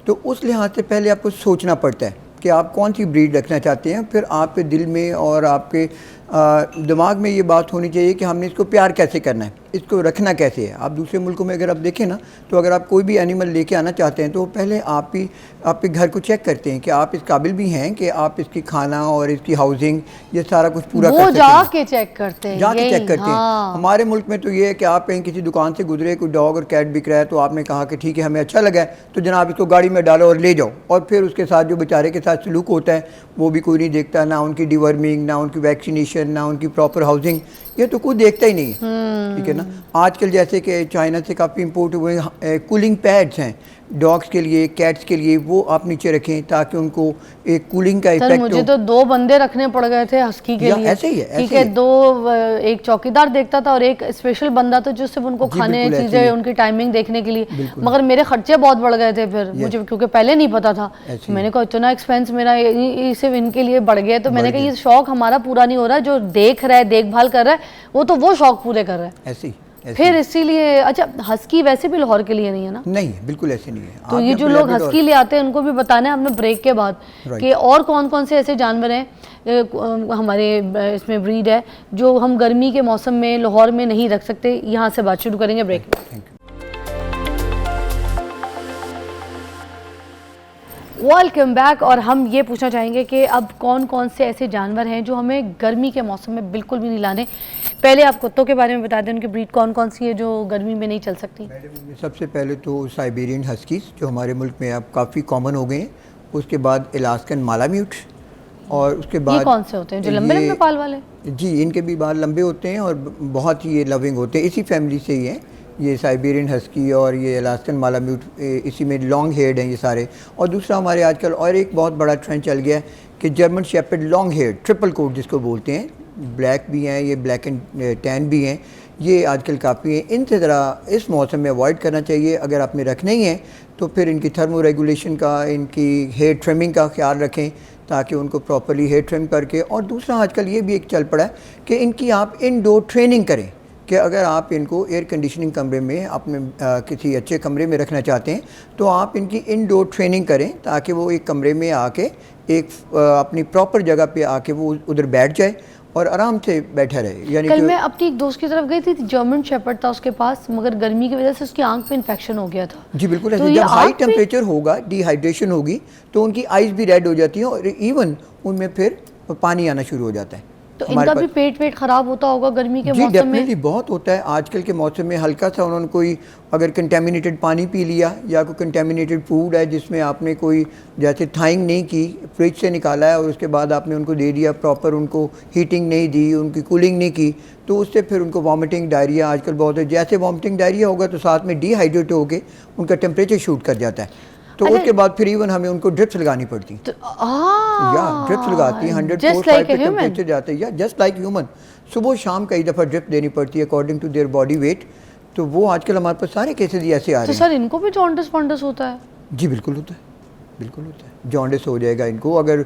तो उस लिहाज से पहले आपको सोचना पड़ता है कि आप कौन सी ब्रीड रखना चाहते हैं। फिर आपके दिल में और आपके दिमाग में ये बात होनी चाहिए कि हमने इसको प्यार कैसे करना है, इसको रखना कैसे है। आप दूसरे मुल्कों में अगर आप देखें ना, तो अगर आप कोई भी एनिमल लेके आना चाहते हैं तो पहले आप ही आपके घर को चेक करते हैं कि आप इस काबिल भी हैं कि आप इसकी खाना और इसकी हाउसिंग ये सारा कुछ पूरा कर सकते हैं। जाके चेक करते हैं, जाके चेक करते हैं। हमारे मुल्क में तो ये है कि आप कहीं किसी दुकान से गुजरे, कोई डॉग और कैट बिक रहा है, तो आपने कहा कि ठीक है हमें अच्छा लगा है तो जनाब इसको गाड़ी में डालो और ले जाओ, और फिर उसके साथ जो बेचारे के साथ सलूक होता है वो भी कोई नहीं देखता, ना उनकी डिवर्मिंग, ना उनकी वैक्सीनेशन, ना उनकी प्रॉपर हाउसिंग, ये तो कोई देखता ही नहीं है, ठीक है ना। आजकल जैसे कि चाइना से काफ़ी इम्पोर्ट हुए कूलिंग पैड्स हैं डॉग्स के लिए, कैट्स के लिए, वो आप नीचे रखें ताकि उनको एक कूलिंग का सर इफेक्ट मुझे तो 2 बंदे रखने पड़ गए थे हस्की के या लिए। ऐसे ही है, ठीक ऐसे है, ही है। 2 एक चौकीदार देखता था और एक स्पेशल बंदा था जो सिर्फ उनको जी, खाने बिल्कुल ऐसे ही चीजें है। उनकी टाइमिंग देखने के लिए। बिल्कुल। मगर मेरे खर्चे बहुत बढ़ गए थे फिर मुझे, क्योंकि पहले नहीं पता था। ऐसे ही मैंने कहा इतना एक्सपेंस मेरा सिर्फ इनके लिए बढ़ गया, तो मैंने कहा ये शौक हमारा पूरा नहीं हो रहा, जो देख रहा है देखभाल कर रहा है वो शौक पूरे कर रहा है। ऐसे ही, ऐसे फिर ही। इसीलिए अच्छा, हस्की वैसे भी लाहौर के लिए नहीं है ना? नहीं, बिल्कुल ऐसे नहीं है। तो आप ये जब जो लोग रैबिट और- हस्की ले आते हैं उनको भी बताना है हमने ब्रेक के बाद Right. कि और कौन कौन से ऐसे जानवर हैं हमारे इसमें ब्रीड है जो हम गर्मी के मौसम में लाहौर में नहीं रख सकते। यहाँ से बात शुरू करेंगे ब्रेक में। Thank you. Welcome back. और हम ये पूछना चाहेंगे कि अब कौन कौन से ऐसे जानवर हैं जो हमें गर्मी के मौसम में बिल्कुल भी नहीं लाने। पहले आप कुत्तों के बारे में बता दें, उनकी ब्रीड कौन कौन सी है जो गर्मी में नहीं चल सकती? सबसे पहले तो साइबेरियन हस्कीज जो हमारे मुल्क में अब काफ़ी कॉमन हो गए हैं, उसके बाद अलास्कन मालाम्यूट, और उसके बाद ये कौन से होते हैं जो लंबे लंबे बाल वाले? जी, इनके भी बाल लंबे होते हैं और बहुत ही ये लविंग होते हैं, इसी फैमिली से ही हैं ये साइबेरियन हस्की और ये अलास्कन मालाम्यूट, इसी में लॉन्ग हेयर्ड हैं ये सारे। और दूसरा हमारे आजकल और एक बहुत बड़ा ट्रेंड चल गया है कि German shepherd long haired triple coat जिसको बोलते हैं, ब्लैक भी हैं, ये ब्लैक एंड टैन भी हैं, ये आजकल काफ़ी हैं। इनसे ज़रा इस मौसम में अवॉइड करना चाहिए। अगर आपने रखना ही है तो फिर इनकी थर्मो रेगुलेशन का, इनकी हेयर ट्रिमिंग का ख्याल रखें ताकि उनको प्रॉपर्ली हेयर ट्रिम करके। और दूसरा आजकल ये भी एक चल पड़ा है कि इनकी आप इनडोर ट्रेनिंग करें कि अगर आप इनको एयर कंडीशनिंग कमरे में अपने किसी अच्छे कमरे में रखना चाहते हैं तो आप इनकी इनडोर ट्रेनिंग करें ताकि वो एक कमरे में आके एक अपनी प्रॉपर जगह पे आके वो उधर बैठ जाए और आराम से बैठा रहे। यानी कल कि मैं अपनी एक दोस्त की तरफ गई थी, जर्मन शेपर्ड था उसके पास, मगर गर्मी की वजह से उसकी आंख पे इन्फेक्शन हो गया था। जी बिल्कुल तो ऐसे, ये जब हाई आँख पे- टेम्परेचर होगा, डिहाइड्रेशन होगी तो उनकी आइज़ भी रेड हो जाती हैं और इवन उनमें फिर पानी आना शुरू हो जाता है। तो हमारे इनका भी पास- पेट खराब होता होगा गर्मी के जी मौसम में? डेफिनेटली बहुत होता है। आजकल के मौसम में हल्का सा उन्होंने कोई अगर कंटेमिनेटेड पानी पी लिया या कोई कंटेमिनेटेड फूड है जिसमें आपने कोई जैसे थाइंग नहीं की, फ्रिज से निकाला है और उसके बाद आपने उनको दे दिया, प्रॉपर उनको हीटिंग नहीं दी, उनकी कूलिंग नहीं की, तो उससे फिर उनको वॉमिटिंग डायरिया आजकल बहुत है। जैसे वॉमिटिंग डायरिया होगा तो साथ में डिहाइड्रेट होकर उनका टेम्परेचर शूट कर जाता है, तो अच्छा। उसके बाद फिर इवन हमें उनको ड्रिप्स लगानी पड़ती तो, या ड्रिप्स लगाती हैं 104 Just like a पे human? टेम्परेचर जाते हैं या जस्ट लाइक ह्यूमन। सुबह शाम कई दफ़ा ड्रिप देनी पड़ती है according to their body weight. तो वो आजकल हमारे पास सारे केसेस ही ऐसे आ तो रहे हैं। सर इनको भी जॉन्डिस फॉन्डिस होता है? जी बिल्कुल होता है, बिल्कुल होता है। जॉन्डिस हो जाएगा इनको अगर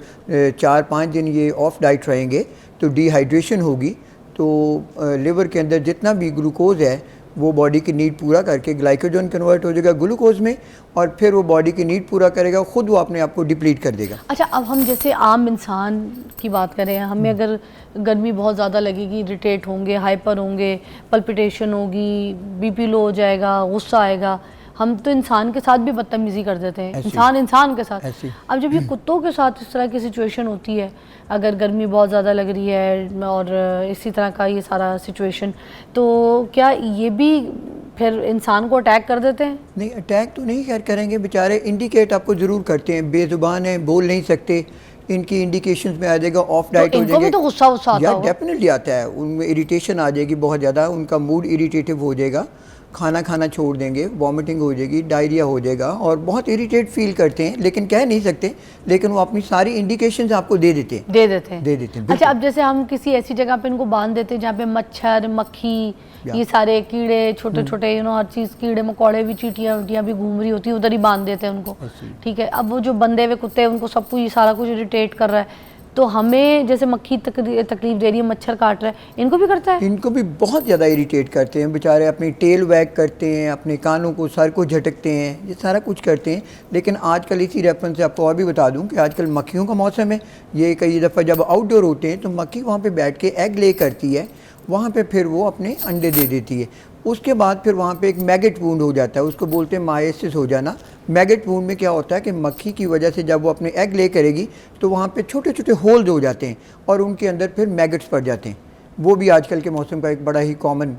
4-5 दिन ये ऑफ डाइट रहेंगे तो डिहाइड्रेशन होगी, तो लिवर के अंदर जितना भी ग्लूकोज है वो बॉडी की नीड पूरा करके ग्लाइकोजन कन्वर्ट हो जाएगा ग्लूकोज में और फिर वो बॉडी की नीड पूरा करेगा, खुद वो अपने आप को डिप्लीट कर देगा। अच्छा, अब हम जैसे आम इंसान की बात करें, हमें अगर गर्मी बहुत ज़्यादा लगेगी, इरिटेट होंगे, हाइपर होंगे, पल्पिटेशन होगी, बीपी लो हो जाएगा, गुस्सा आएगा, हम तो इंसान के साथ भी बदतमीज़ी कर देते हैं, ऐसी। इंसान के साथ। ऐसी। अब जब ये कुत्तों के साथ इस तरह की सिचुएशन होती है, अगर गर्मी बहुत ज़्यादा लग रही है और इसी तरह का ये सारा सिचुएशन, तो क्या ये भी फिर इंसान को अटैक कर देते हैं? नहीं, अटैक तो नहीं खैर करेंगे, बेचारे इंडिकेट आपको ज़रूर करते हैं, बेजुबान हैं, बोल नहीं सकते, इनकी इंडिकेशंस में आ जाएगा, ऑफ डाइट हो इनको जाएंगे। भी तो गुस्सा आता या होगा? डेफिनेटली आता है, उनमें इरिटेशन आ जाएगी बहुत ज़्यादा, उनका मूड इरिटेटिव हो जाएगा, खाना खाना छोड़ देंगे, वॉमिटिंग हो जाएगी, डायरिया हो जाएगा और बहुत इरिटेट फील करते हैं, लेकिन कह नहीं सकते, लेकिन वो अपनी सारी इंडिकेशंस आपको दे देते हैं। दे देते हैं। बिल्कुल। अच्छा, अब जैसे हम किसी ऐसी जगह पे इनको बांध देते हैं जहाँ पे मच्छर, मक्खी, ये सारे कीड़े, छोटे छोटे हर चीज़, कीड़े मकोड़े भी, चींटियाँ उटियाँ भी घूम रही होती है, उधर ही बांध देते हैं उनको, ठीक है। अब वो जो बंधे हुए कुत्ते हैं उनको सब कुछ ये सारा कुछ इरिटेट कर रहा है, तो हमें जैसे मक्खी तकलीफ दे रही है, मच्छर काट रहा है, इनको भी करता है? इनको भी बहुत ज़्यादा इरिटेट करते हैं, बेचारे अपनी टेल वैग करते हैं, अपने कानों को, सर को झटकते हैं, ये सारा कुछ करते हैं। लेकिन आजकल इसी रेफरेंस से आपको और भी बता दूं कि आजकल मक्खियों का मौसम है। ये कई दफ़ा जब आउटडोर होते हैं तो मक्खी वहाँ पे बैठ के एग ले करती है, वहाँ पे फिर वो अपने अंडे दे देती है। उसके बाद फिर वहाँ पे एक मैगेट वूंड हो जाता है, उसको बोलते हैं मायोसिस हो जाना। मैगेट वूंड में क्या होता है कि मक्खी की वजह से जब वो अपने एग ले करेगी तो वहाँ पे छोटे छोटे होल्स हो जाते हैं और उनके अंदर फिर मैगेट्स पड़ जाते हैं। वो भी आजकल के मौसम का एक बड़ा ही कॉमन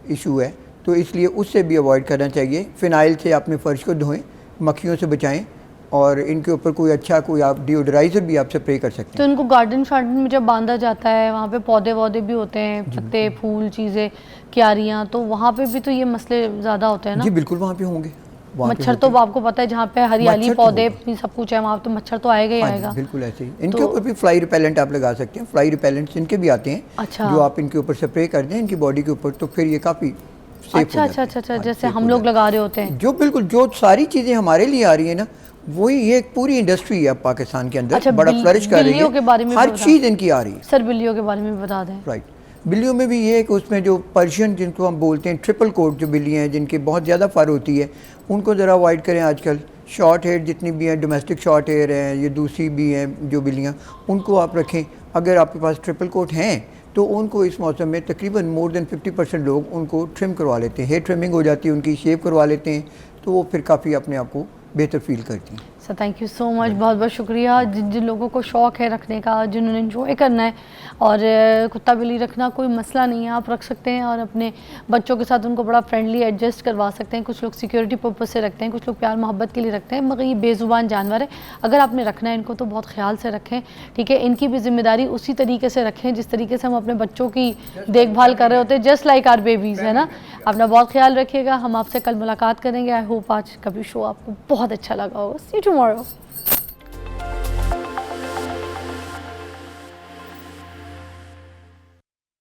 इशू है, तो इसलिए उससे भी अवॉइड करना चाहिए। फ़िनाइल से अपने फ़र्श को धोएं, मक्खियों से बचाएं और इनके ऊपर कोई अच्छा कोई आप डिओडराइज़र भी आप स्प्रे कर सकते तो हैं। इनको गार्डन शार्डन में जब बांधा जाता है, वहाँ पे पौधे वौधे भी होते हैं, पत्ते, फूल, चीज़ें, क्यारियाँ, तो वहाँ पे भी तो ये मसले ज़्यादा होते हैं ना? जी बिल्कुल, वहाँ पे होंगे, वहाँ पे मच्छर होते तो आपको पता है जहाँ पे हरियाली मच्छर तो पौधे होगा। अपनी सब कुछ है वहाँ तो मच्छर तो आएगा ही हाँ जी, आएगा। बिल्कुल ऐसे ही। इनके ऊपर भी फ्लाई रिपेलेंट आप लगा सकते हैं, फ्लाई रिपेलेंट्स इनके भी आते हैं, अच्छा। जो आप इनके ऊपर स्प्रे कर दें इनकी बॉडी के ऊपर, तो फिर ये काफ़ी सेफ हो अच्छा जाते अच्छा अच्छा हैं। अच्छा, हाँ, जैसे safe हम हो लोग जाते लगा रहे होते हैं। हैं। जो बिल्कुल जो सारी चीज़ें हमारे लिए आ रही है ना, वही ये एक पूरी इंडस्ट्री है पाकिस्तान के अंदर, अच्छा, बड़ा फ्लरिश कर रही बिल्लियों के बारे में है, हर भी बता- चीज़ इनकी आ रही है। सर बिल्लियों के बारे में भी बता दें। राइट, बिल्लियों में भी ये है कि उसमें जो पर्शियन जिनको हम बोलते हैं ट्रिपल कोट जो बिल्लियाँ हैं जिनके बहुत ज़्यादा फर होती है, उनको ज़रा अवॉइड करें। आजकल शॉर्ट हेयर जितनी भी हैं, डोमेस्टिक शॉर्ट हेयर हैं, ये दूसरी भी हैं जो बिल्लियाँ, उनको आप रखें। अगर आपके पास ट्रिपल कोट हैं तो उनको इस मौसम में तकरीबन मोर देन 50% लोग उनको ट्रिम करवा लेते हैं, हेयर ट्रिमिंग हो जाती है उनकी, शेव करवा लेते हैं, तो वो फिर काफ़ी अपने आप को बेहतर फील करती हैं। Sir thank you so much, बहुत बहुत शुक्रिया। जिन जिन लोगों को शौक़ है रखने का, जिन्होंने इन्जॉय करना है, और कुत्ता बिल्ली रखना कोई मसला नहीं है, आप रख सकते हैं और अपने बच्चों के साथ उनको बड़ा फ्रेंडली एडजस्ट करवा सकते हैं। कुछ लोग सिक्योरिटी पर्पस से रखते हैं, कुछ लोग प्यार मोहब्बत के लिए रखते हैं, मगर ये बेज़ुबान जानवर है। अगर आपने रखना है इनको तो बहुत ख्याल से रखें, ठीक है। इनकी भी जिम्मेदारी उसी तरीके से रखें जिस तरीके से हम अपने बच्चों की देखभाल कर रहे होते हैं, जस्ट लाइक आवर बेबीज़, है ना। अपना बहुत ख्याल रखिएगा। हम आपसे कल मुलाकात करेंगे। आई होप आज का भी शो आपको बहुत अच्छा लगा होगा। सी यू टुमारो।